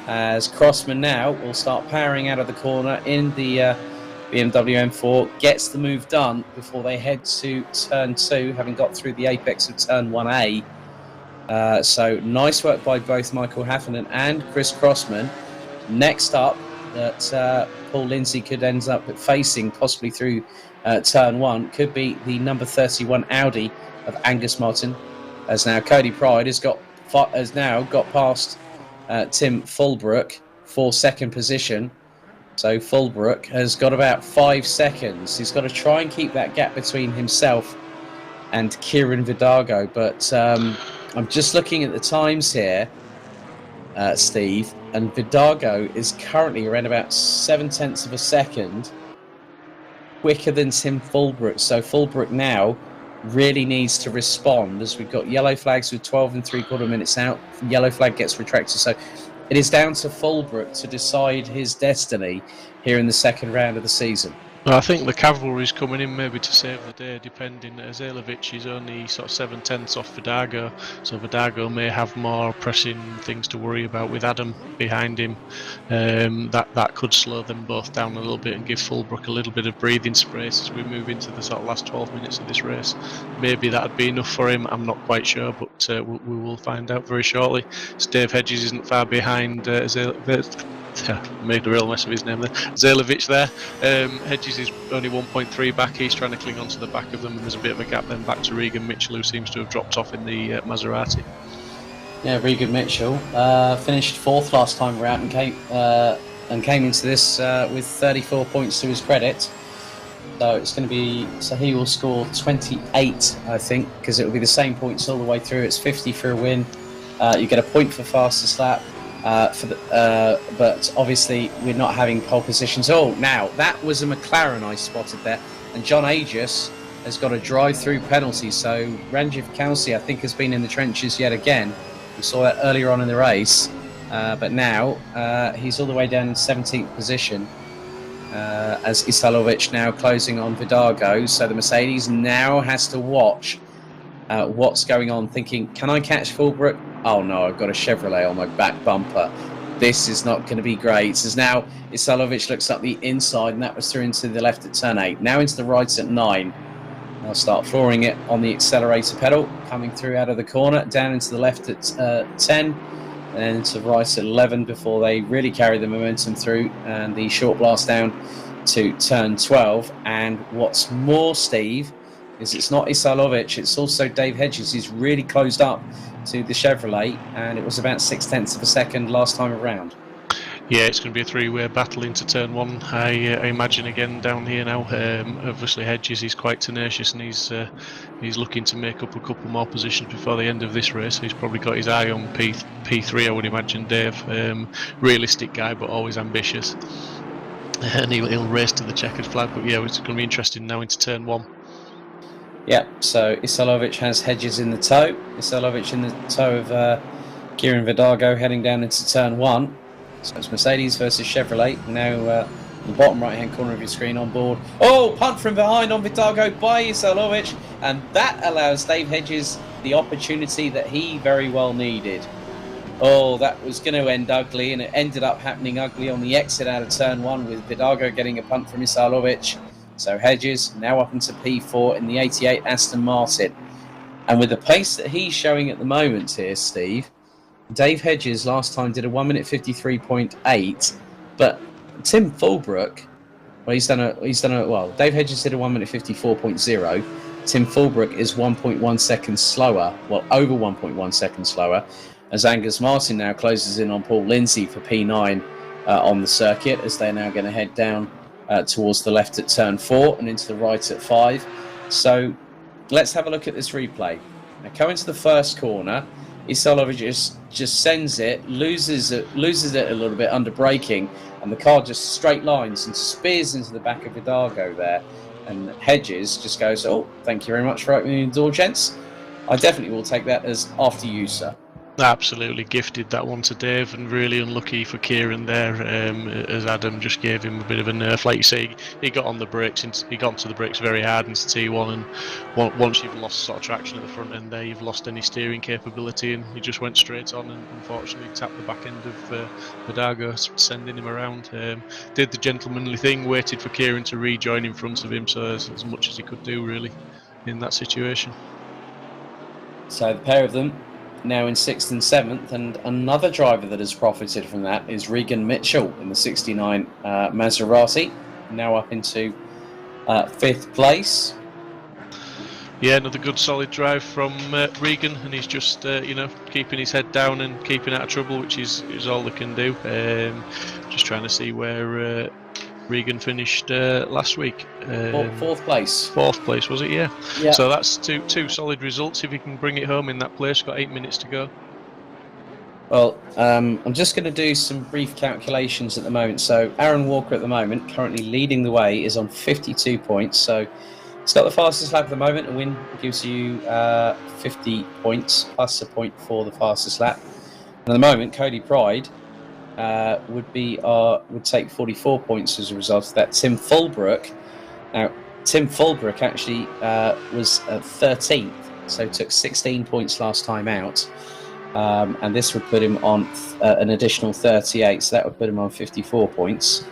as Crossman now will start powering out of the corner in the BMW M4, gets the move done before they head to turn 2, having got through the apex of turn 1A. So nice work by both Michael Haffenden and Chris Crossman. Next up, that Paul Lindsay could end up facing, possibly through turn 1, could be the number 31 Audi of Angus Martin, as now Cody Pride has now got past Tim Fulbrook for second position. So Fulbrook has got about 5 seconds. He's got to try and keep that gap between himself and Kieran Vidago. But I'm just looking at the times here, Steve, and Vidago is currently around about 0.7 of a second quicker than Tim Fulbrook. So Fulbrook now really needs to respond, as we've got yellow flags with 12 3/4 minutes out. Yellow flag gets retracted. So it is down to Fulbrook to decide his destiny here in the second round of the season. Well, I think the cavalry's coming in maybe to save the day, depending. Zailovic is only sort of 7/10 off Vidago, so Vidago may have more pressing things to worry about with Adam behind him. That could slow them both down a little bit and give Fulbrook a little bit of breathing space as we move into the sort of last 12 minutes of this race. Maybe that'd be enough for him. I'm not quite sure, but we will find out very shortly. So Dave Hedges isn't far behind Zailovic. Made a real mess of his name there. Zailovic there. Hedges is only 1.3 back. He's trying to cling onto the back of them, and there's a bit of a gap then back to Regan Mitchell, who seems to have dropped off in the Maserati. Yeah, Regan Mitchell finished 4th last time around and came into this with 34 points to his credit. So it's going to be, so he will score 28, I think, because it will be the same points all the way through. It's 50 for a win. You get a point for fastest lap. But obviously we're not having pole positions. Oh, now that was a McLaren I spotted there, and John Aegis has got a drive-through penalty. So Ranjiv Kalsi, I think, has been in the trenches yet again. We saw that earlier on in the race, but now he's all the way down in 17th position, as Isalovic now closing on Vidago. So the Mercedes now has to watch what's going on, thinking, can I catch Fulbrook? Oh no, I've got a Chevrolet on my back bumper. This is not going to be great. As now Isalovic looks up the inside, and that was through into the left at turn 8. Now into the right at 9. I'll start flooring it on the accelerator pedal, coming through out of the corner, down into the left at 10, and into the right at 11 before they really carry the momentum through, and the short blast down to turn 12. And what's more, Steve, is it's not Isalovic, it's also Dave Hedges. He's really closed up to the Chevrolet, and it was about 0.6 of a second last time around. Yeah, it's going to be a three-way battle into turn 1. I imagine again down here now. Obviously Hedges is quite tenacious, and he's looking to make up a couple more positions before the end of this race. He's probably got his eye on P3, I would imagine, Dave. Realistic guy, but always ambitious, and he'll race to the checkered flag. But yeah, it's going to be interesting now into turn 1. Yeah, so Isalovic has Hedges in the tow. Isalovic in the tow of Kieran Vidago heading down into turn 1. So it's Mercedes versus Chevrolet. Now the bottom right-hand corner of your screen on board. Oh, punt from behind on Vidago by Isalovic. And that allows Dave Hedges the opportunity that he very well needed. Oh, that was going to end ugly, and it ended up happening ugly on the exit out of turn 1 with Vidago getting a punt from Isalovic. So Hedges now up into P4 in the 88 Aston Martin. And with the pace that he's showing at the moment here, Steve, Dave Hedges last time did a 1 minute 53.8, but Tim Fulbrook, well, Dave Hedges did a 1 minute 54.0. Tim Fulbrook is 1.1 seconds slower, well, over 1.1 seconds slower, as Angus Martin now closes in on Paul Lindsay for P9 on the circuit, as they're now going to head down towards the left at turn 4 and into the right at 5. So let's have a look at this replay. Now, coming to the first corner, Isolovic just sends it, loses it a little bit under braking, and the car just straight lines and spears into the back of Vidago there. And Hedges just goes, "Oh, thank you very much for opening the door, gents. I definitely will take that as after you, sir." Absolutely gifted that one to Dave, and really unlucky for Kieran there, as Adam just gave him a bit of a nerf. Like you say, he got on the brakes, he got onto the brakes very hard into T1, and once you've lost sort of traction at the front end there, you've lost any steering capability, and he just went straight on and unfortunately tapped the back end of Vidago, sending him around. Did the gentlemanly thing, waited for Kieran to rejoin in front of him, so as much as he could do really in that situation. So the pair of them now in 6th and 7th, and another driver that has profited from that is Regan Mitchell in the 69 Maserati, now up into 5th place. Yeah, another good solid drive from Regan, and he's just keeping his head down and keeping out of trouble, which is all they can do. Just trying to see where Regan finished last week. 4th place. 4th place, was it? Yeah. Yeah. So that's two solid results if he can bring it home in that place. Got 8 minutes to go. Well, I'm just going to do some brief calculations at the moment. So Aaron Walker at the moment, currently leading the way, is on 52 points. So he's got the fastest lap at the moment. A win gives you 50 points plus a point for the fastest lap. And at the moment, Cody Pride would take 44 points as a result of that. Tim Fulbrook. Now, Tim Fulbrook actually was 13th, so took 16 points last time out, and this would put him on an additional 38, so that would put him on 54 points.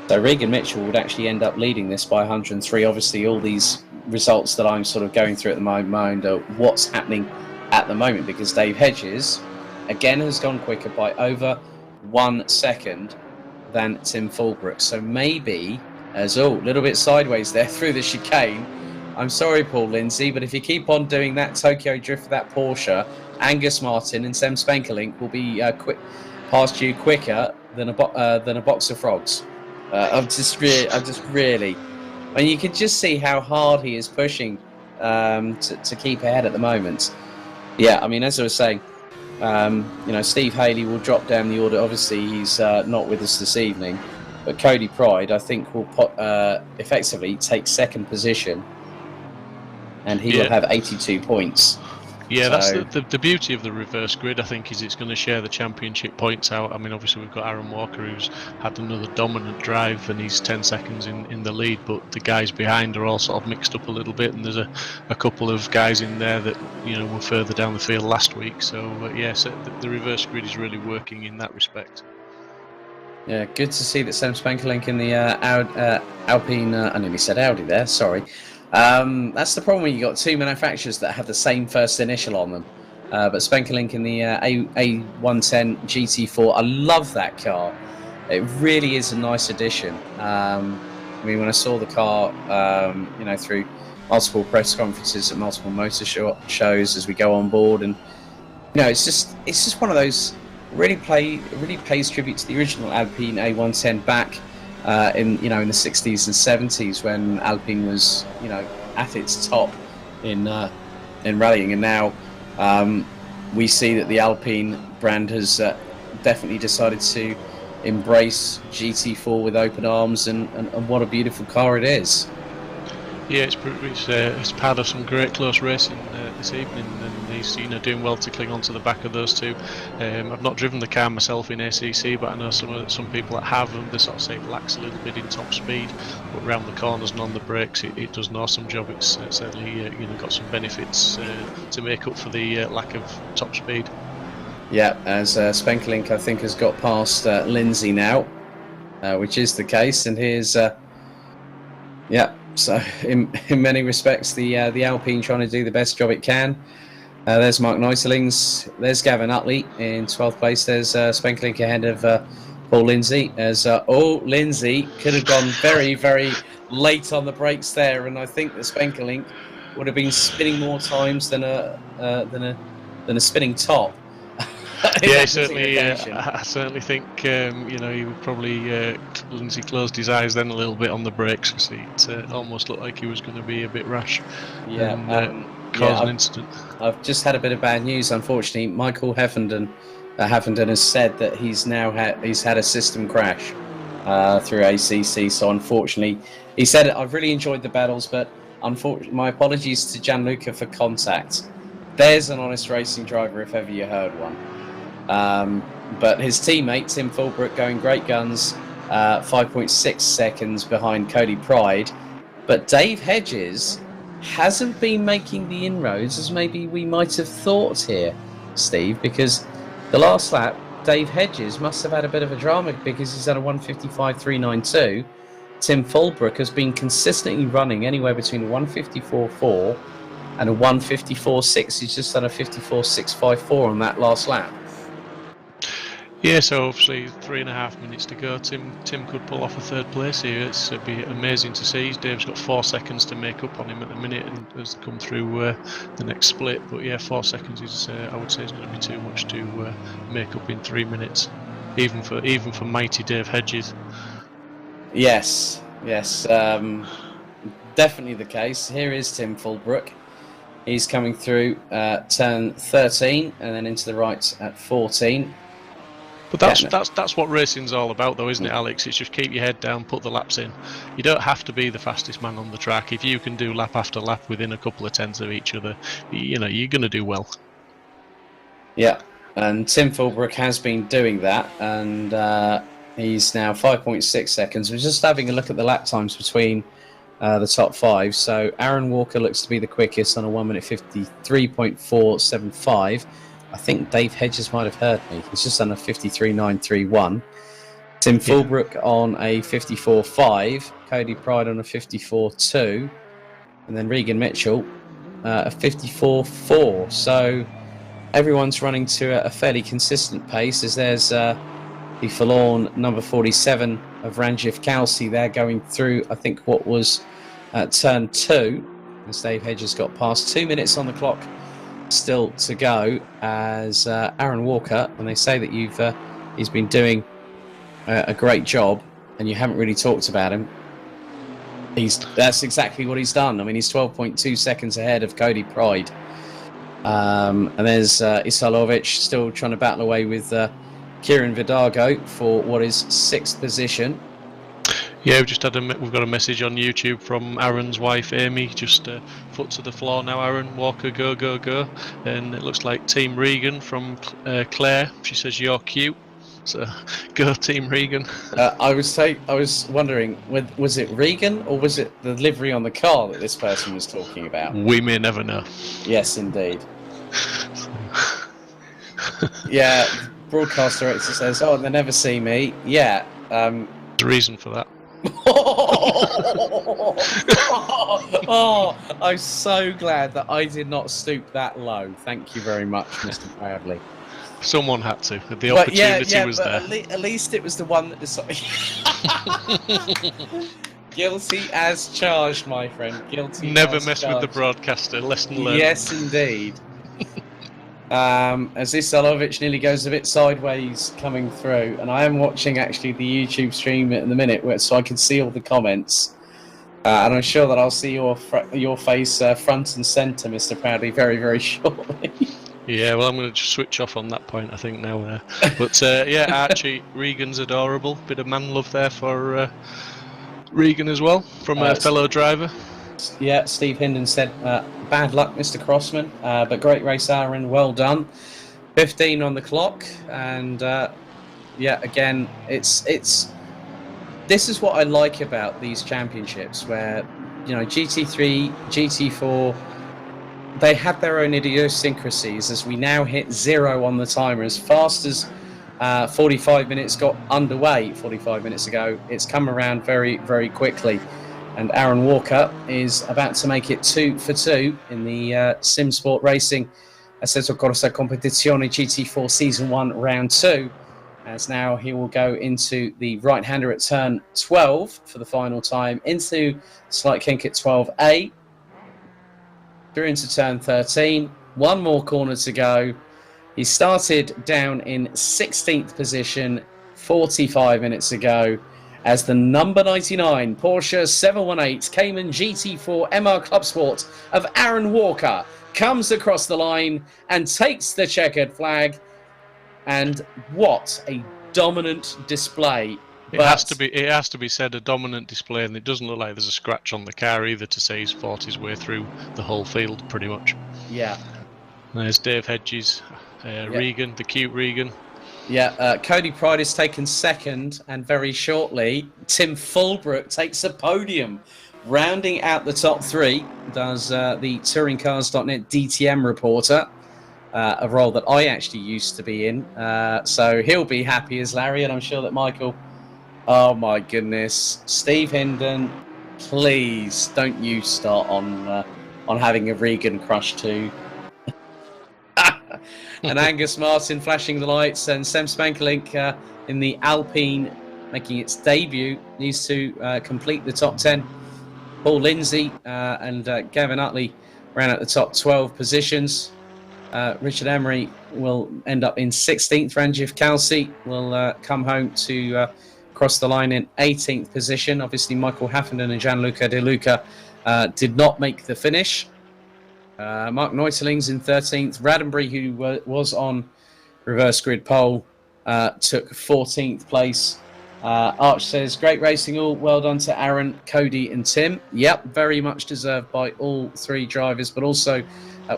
So Regan Mitchell would actually end up leading this by 103. Obviously, all these results that I'm sort of going through at the moment are what's happening at the moment, because Dave Hedges again has gone quicker by over 1 second than Tim Fulbrook. So maybe, as a little bit sideways there through the chicane. I'm sorry, Paul Lindsay, but if you keep on doing that Tokyo drift for that Porsche, Angus Martin and Sem Spenkelink will be past you quicker than a box of frogs. I'm just really, and you can just see how hard he is pushing to keep ahead at the moment. Yeah, I mean, as I was saying, Steve Haley will drop down the order. Obviously, he's not with us this evening, but Cody Pride, I think, will effectively take 2nd position, and he will have 82 points. Yeah, so, that's the beauty of the reverse grid, I think, is it's going to share the championship points out. I mean, obviously we've got Aaron Walker, who's had another dominant drive, and he's 10 seconds in the lead, but the guys behind are all sort of mixed up a little bit, and there's a couple of guys in there that were further down the field last week. So the reverse grid is really working in that respect. Yeah, good to see that Sam Spankelink in the Alpine. I nearly said Audi there. Sorry. That's the problem when you got two manufacturers that have the same first initial on them. But Spankelink in the A110 GT4, I love that car. It really is a nice addition. I mean, when I saw the car, through multiple press conferences at multiple motor shows as we go on board, and it's just one of those really pays tribute to the original Alpine A110 back in the 60s and 70s when Alpine was at its top in rallying, and now we see that the Alpine brand has definitely decided to embrace GT4 with open arms, and what a beautiful car it is. Yeah, it's part of some great close racing this evening, and he's doing well to cling on to the back of those two. I've not driven the car myself in ACC, but I know some people that have, and they sort of say it lacks a little bit in top speed, but around the corners and on the brakes it does an awesome job. It's certainly got some benefits to make up for the lack of top speed. Yeah, as Spenkelink I think has got past Lindsay now, which is the case, and here's so in many respects the Alpine trying to do the best job it can. There's Mark Neuselings, there's Gavin Utley in 12th place, there's Spenkelink ahead of Paul Lindsay, as Lindsay could have gone very, very late on the brakes there, and I think that Spenkelink would have been spinning more times than a spinning top. Yeah, certainly. I certainly think he would probably Lindsay closed his eyes then a little bit on the brakes because it almost looked like he was going to be a bit rash and cause an incident. I've just had a bit of bad news, unfortunately. Michael Heffenden has said that he's had a system crash through ACC. So unfortunately, he said, "I've really enjoyed the battles, but unfortunately, my apologies to Gianluca for contact." There's an honest racing driver if ever you heard one. But his teammate Tim Fulbrook going great guns, 5.6 seconds behind Cody Pride. But Dave Hedges hasn't been making the inroads as maybe we might have thought here, Steve, because the last lap, Dave Hedges must have had a bit of a drama because he's at a 155.392. Tim Fulbrook has been consistently running anywhere between a 154.4 and a 154.6. He's just done a 54.654 on that last lap. Yeah, so obviously 3.5 minutes to go. Tim could pull off a third place here. It'd be amazing to see. Dave's got 4 seconds to make up on him at the minute and has come through the next split. But yeah, 4 seconds is I would say is going to be too much to make up in 3 minutes, even for mighty Dave Hedges. Yes, definitely the case. Here is Tim Fulbrook. He's coming through turn 13 and then into the right at 14. But that's what racing's all about, though, isn't it, Alex? It's just keep your head down, put the laps in. You don't have to be the fastest man on the track. If you can do lap after lap within a couple of tenths of each other, you're going to do well. Yeah, and Tim Fulbrook has been doing that, and he's now 5.6 seconds. We're just having a look at the lap times between the top 5. So Aaron Walker looks to be the quickest on a 1 minute 53.475. I think Dave Hedges might have heard me. He's just done a 53.931. Tim Fulbrook on a 54.5. Cody Pride on a 54.2. And then Regan Mitchell a 54.4. So everyone's running to a fairly consistent pace, as there's the forlorn number 47 of Ranjith Kelsey there going through, I think, what was turn 2. As Dave Hedges got past 2 minutes on the clock still to go, as Aaron Walker, and they say that he's been doing a great job and you haven't really talked about him. That's exactly what he's done. I mean, he's 12.2 seconds ahead of Cody Pride, and there's Isalovic still trying to battle away with Kieran Vidago for what is 6th position. Yeah, we've got a message on YouTube from Aaron's wife Amy. Just foot to the floor now, Aaron. Walker, go, go, go. And it looks like Team Regan from Claire. She says you're cute. So go Team Regan. I was wondering, was it Regan or was it the livery on the car that this person was talking about? We may never know. Yes, indeed. Yeah, broadcast director says, "Oh, they never see me." Yeah. There's a reason for that. Oh, I'm so glad that I did not stoop that low. Thank you very much, Mr. Bradley. Someone had to. The opportunity was there. At least it was the one that decided. Guilty as charged, my friend. Guilty. Never mess with the broadcaster. Lesson learned. Yes, indeed. As Isalovic nearly goes a bit sideways coming through, and I am watching actually the YouTube stream in the minute, so I can see all the comments, and I'm sure that I'll see your face front and centre, Mr. Proudly, very, very shortly. Yeah, well, I'm going to just switch off on that point, I think, now. But yeah, Archie, Regan's adorable. Bit of man love there for Regan as well, from a fellow driver. Yeah, Steve Hinden said, bad luck, Mr. Crossman, but great race, Aaron, well done. 15 on the clock, and yeah, again, this is what I like about these championships, where, GT3, GT4, they have their own idiosyncrasies. As we now hit 0 on the timer, as fast as 45 minutes got underway 45 minutes ago, it's come around very, very quickly. And Aaron Walker is about to make it 2 for 2 in the Simsport Racing Assetto Corsa Competizione GT4 Season 1 Round 2. As now he will go into the right-hander at turn 12 for the final time, into slight kink at 12A, through into turn 13. One more corner to go. He started down in 16th position 45 minutes ago as the number 99 Porsche 718 Cayman GT4 MR Club Sport of Aaron Walker comes across the line and takes the checkered flag. And what a dominant display. It has to be said, a dominant display, and it doesn't look like there's a scratch on the car either to say he's fought his way through the whole field pretty much. Yeah. There's Dave Hedges, Regan, the cute Regan. Yeah, Cody Pride is taken second, and very shortly, Tim Fulbrook takes a podium. Rounding out the top three does the TouringCars.net DTM reporter, a role that I actually used to be in. So he'll be happy as Larry, and I'm sure that Michael... Oh my goodness. Steve Hinden, please don't you start on having a Regan crush too. And Angus Martin flashing the lights, and Sam Spankelink in the Alpine making its debut needs to complete the top 10. Paul Lindsay and Gavin Utley ran at the top 12 positions. Richard Emery will end up in 16th. Ranjiv Kalsi will come home to cross the line in 18th position. Obviously, Michael Haffenden and Gianluca De Luca did not make the finish. Mark Neuteling's in 13th. Raddenbury, who was on reverse grid pole, took 14th place. Arch says, great racing all. Well done to Aaron, Cody and Tim. Yep, very much deserved by all three drivers, but also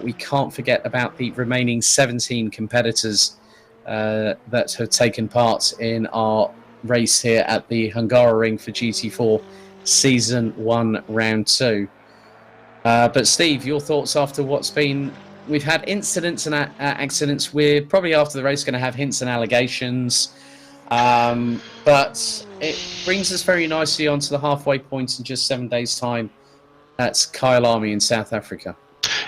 we can't forget about the remaining 17 competitors that have taken part in our race here at the Hungaroring for GT4 Season 1, Round 2. But Steve, your thoughts after what's been... We've had incidents and accidents. We're probably after the race going to have hints and allegations. But it brings us very nicely onto the halfway point in just 7 days' time. That's Kyle Army in South Africa.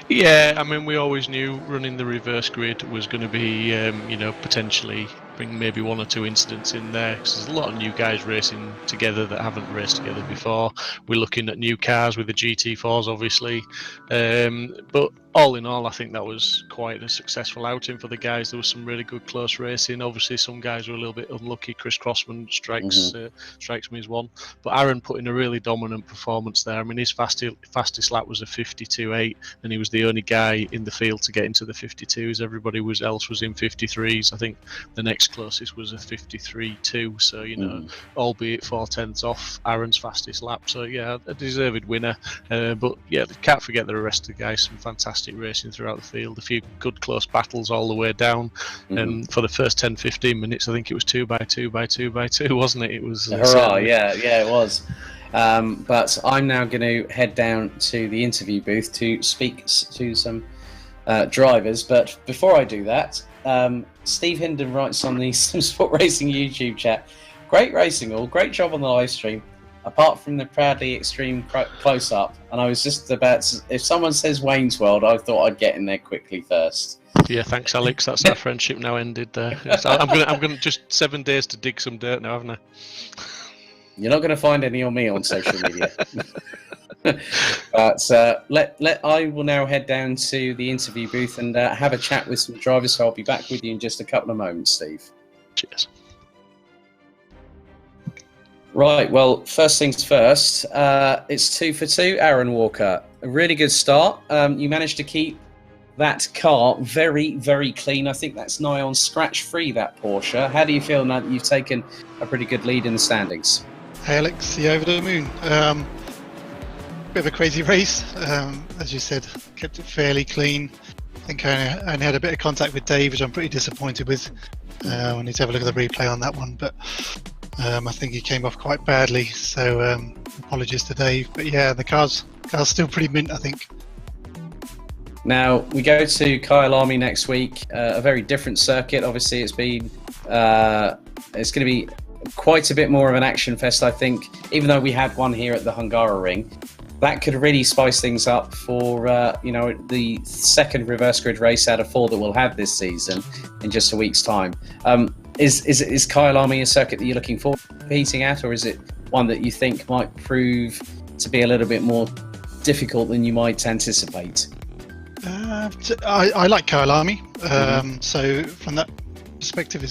Yeah, I mean, we always knew running the reverse grid was going to be, potentially bring maybe one or two incidents in there, because there's a lot of new guys racing together that haven't raced together before. We're looking at new cars with the GT4s, obviously. But all in all, I think that was quite a successful outing for the guys. There was some really good close racing. Obviously, some guys were a little bit unlucky. Chris Crossman strikes me as one. But Aaron put in a really dominant performance there. I mean, his fastest lap was a 52.8, and he was the only guy in the field to get into the 52s. Everybody else was in 53s. I think the next closest was a 53.2. So, albeit 4/10 off Aaron's fastest lap. So, yeah, a deserved winner. But, yeah, can't forget the rest of the guys. Some fantastic racing throughout the field, a few good close battles all the way down, and for the first 10-15 minutes I think it was 2 by 2 by 2 by 2, wasn't it? It was hurrah. Yeah, it was. But I'm now going to head down to the interview booth to speak to some drivers, but before I do that, Steve Hinden writes on the Simsport Racing YouTube chat, great racing all, great job on the live stream, apart from the proudly extreme close-up. And I was just about to, if someone says Wayne's World, I thought I'd get in there quickly first. Yeah, thanks, Alex. That's our friendship now ended there. I'm gonna just 7 days to dig some dirt now, haven't I? You're not going to find any on me on social media. But I will now head down to the interview booth and have a chat with some drivers. So I'll be back with you in just a couple of moments, Steve. Cheers. Right, well, first things first, it's 2 for 2, Aaron Walker. A really good start. You managed to keep that car very, very clean. I think that's nigh on scratch-free, that Porsche. How do you feel now that you've taken a pretty good lead in the standings? Hey Alex, the over the moon. Bit of a crazy race. As you said, kept it fairly clean. I think I only had a bit of contact with Dave, which I'm pretty disappointed with. I need to have a look at the replay on that one, but I think he came off quite badly, so apologies to Dave. But yeah, the car's still pretty mint, I think. Now, we go to Kyle Army next week, a very different circuit. Obviously, it's going to be quite a bit more of an action fest, I think, even though we had one here at the Hungaroring. That could really spice things up for, the second reverse grid race out of 4 that we'll have this season in just a week's time. Is Kyle Army a circuit that you're looking forward to competing at, or is it one that you think might prove to be a little bit more difficult than you might anticipate? I like Kyalami, so from that perspective,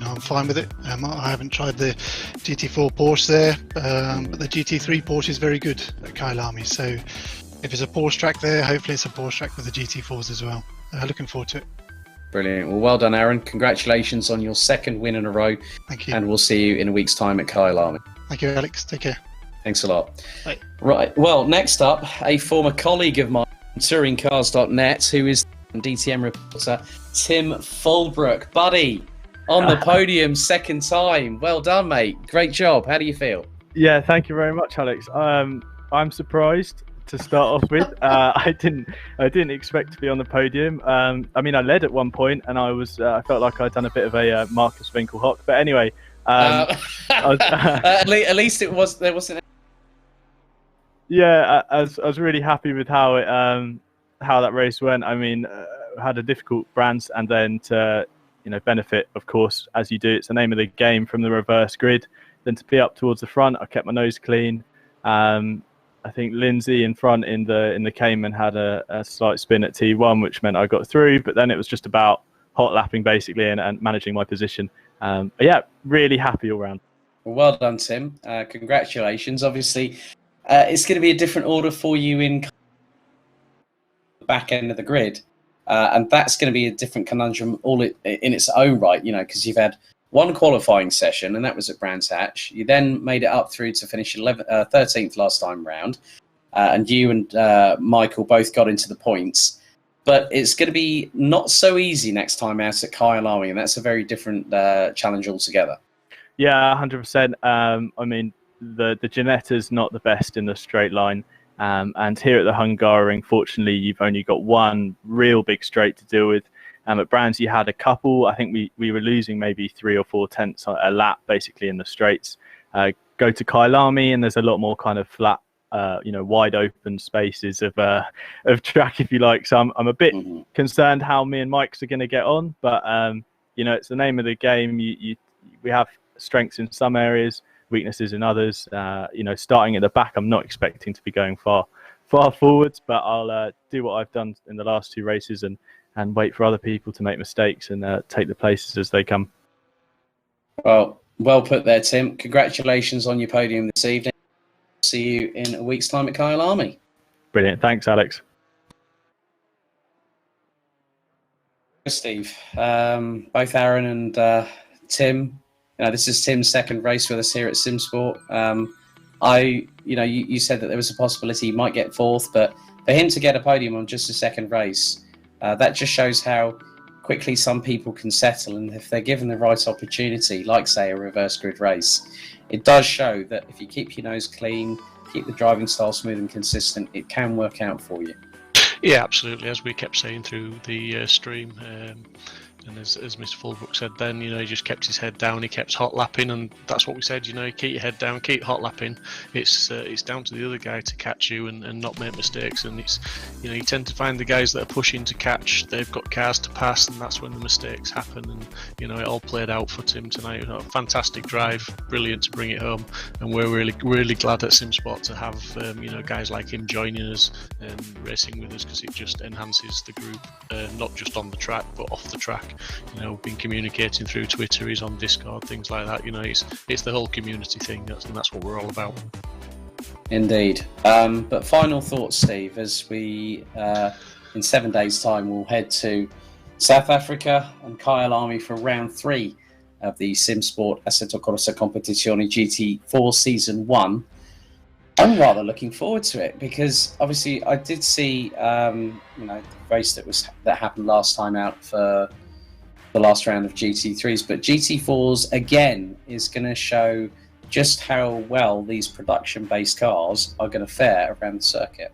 I'm fine with it. I haven't tried the GT4 Porsche there, but the GT3 Porsche is very good at Kyalami. So if there's a Porsche track there, hopefully it's a Porsche track with the GT4s as well. Looking forward to it. Brilliant. Well done, Aaron. Congratulations on your second win in a row. Thank you. And we'll see you in a week's time at Kyalami. Thank you, Alex. Take care. Thanks a lot. Bye. Right. Well, next up, a former colleague of mine, TouringCars.net, who is DTM reporter, Tim Fulbrook. Buddy, on the podium, second time. Well done, mate. Great job. How do you feel? Yeah, thank you very much, Alex. I'm surprised to start off with. I didn't expect to be on the podium. I mean, I led at one point, and I felt like I'd done a bit of a Marcus Winkelhock. But anyway, at least there wasn't. Yeah, I was really happy with how that race went. I mean, had a difficult brands, and then to benefit, of course, as you do. It's the name of the game from the reverse grid. Then to be up towards the front, I kept my nose clean. I think Lindsay in front in the Cayman had a slight spin at T1, which meant I got through. But then it was just about hot lapping basically and managing my position. But yeah, really happy all round. Well done, Tim. Congratulations. Obviously, it's going to be a different order for you in the back end of the grid. And that's going to be a different conundrum all in its own right, because you've had one qualifying session, and that was at Brands Hatch. You then made it up through to finish 13th last time round, and you and Michael both got into the points. But it's going to be not so easy next time out at Kyalami, and that's a very different challenge altogether. Yeah, 100%. I mean, the Ginetta's not the best in the straight line. And here at the Hungaroring, fortunately, you've only got one real big straight to deal with. At Brands, you had a couple. I think we were losing maybe 3 or 4 tenths a lap, basically, in the straights. Go to Kyalami, and there's a lot more kind of flat, wide open spaces of track, if you like. So I'm a bit concerned how me and Mike's are going to get on. But, it's the name of the game. We have strengths in some areas, weaknesses in others. Starting at the back, I'm not expecting to be going far forwards, but I'll do what I've done in the last 2 races and wait for other people to make mistakes and take the places as they come. Well put there, Tim. Congratulations on your podium this evening. See you in a week's time at Kyalami. Brilliant. Thanks, Alex. Steve, both Aaron and Tim. This is Tim's second race with us here at Simsport. You said that there was a possibility he might get 4th, but for him to get a podium on just a second race, that just shows how quickly some people can settle. And if they're given the right opportunity, like, say, a reverse grid race, it does show that if you keep your nose clean, keep the driving style smooth and consistent, it can work out for you. Yeah, absolutely. As we kept saying through the stream, and as Mr. Fulbrook said then, he just kept his head down, he kept hot lapping, and that's what we said, keep your head down, keep hot lapping. It's down to the other guy to catch you and not make mistakes, and it's, you tend to find the guys that are pushing to catch, they've got cars to pass, and that's when the mistakes happen. And, it all played out for Tim tonight. Fantastic drive, brilliant to bring it home, and we're really, really glad at Simsport to have, guys like him joining us and racing with us, because it just enhances the group, not just on the track, but off the track. Been communicating through Twitter, he's on Discord, things like that. It's the whole community thing, and that's what we're all about. Indeed. But final thoughts, Steve, as we in 7 days' time will head to South Africa and Kyalami for round 3 of the Simsport Assetto Corsa Competizione GT4 Season 1. I'm rather looking forward to it, because obviously I did see the race that happened last time out for the last round of GT3s, but GT4s again is going to show just how well these production-based cars are going to fare around the circuit.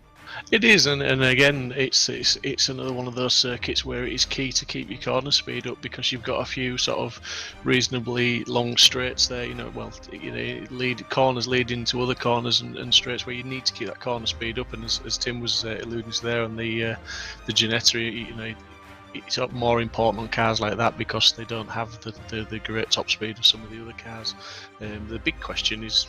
It is, and again, it's another one of those circuits where it is key to keep your corner speed up, because you've got a few sort of reasonably long straights there. Lead corners lead into other corners and straights where you need to keep that corner speed up. And as Tim was alluding to there on the Ginetta, it's more important on cars like that, because they don't have the great top speed of some of the other cars. The big question is,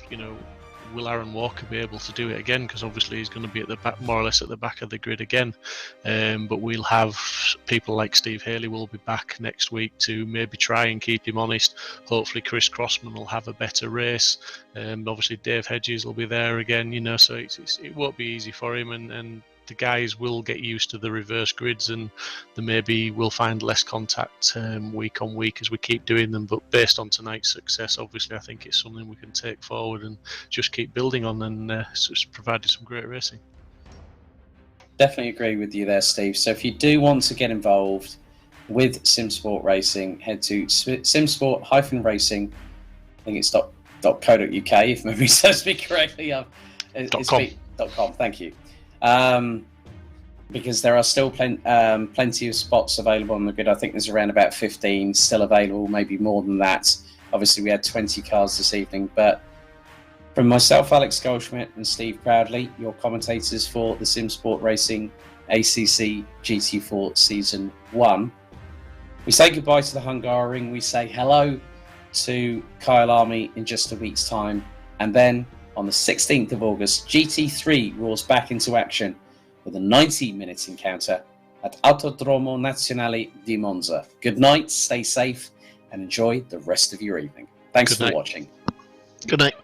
will Aaron Walker be able to do it again? Because obviously he's going to be at the back, more or less at the back of the grid again. But we'll have people like Steve Haley will be back next week to maybe try and keep him honest. Hopefully Chris Crossman will have a better race. Obviously Dave Hedges will be there again, so it won't be easy for him, and the guys will get used to the reverse grids, and maybe we'll find less contact week on week as we keep doing them. But based on tonight's success, obviously I think it's something we can take forward and just keep building on, and it's provided some great racing. Definitely agree with you there, Steve. So if you do want to get involved with Simsport Racing, head to simsport-racing, I think it's .co.uk, if memory serves me correctly. .com, thank you. Because there are still plenty of spots available on the grid. I think there's around about 15 still available, maybe more than that. Obviously, we had 20 cars this evening, but from myself, Alex Goldschmidt, and Steve Proudley, your commentators for the Simsport Racing ACC GT4 Season 1, we say goodbye to the Hungaroring. We say hello to Kyle Army in just a week's time, and then on the 16th of August, GT3 roars back into action with a 90-minute encounter at Autodromo Nazionale di Monza. Good night, stay safe, and enjoy the rest of your evening. Thanks for watching. Good night.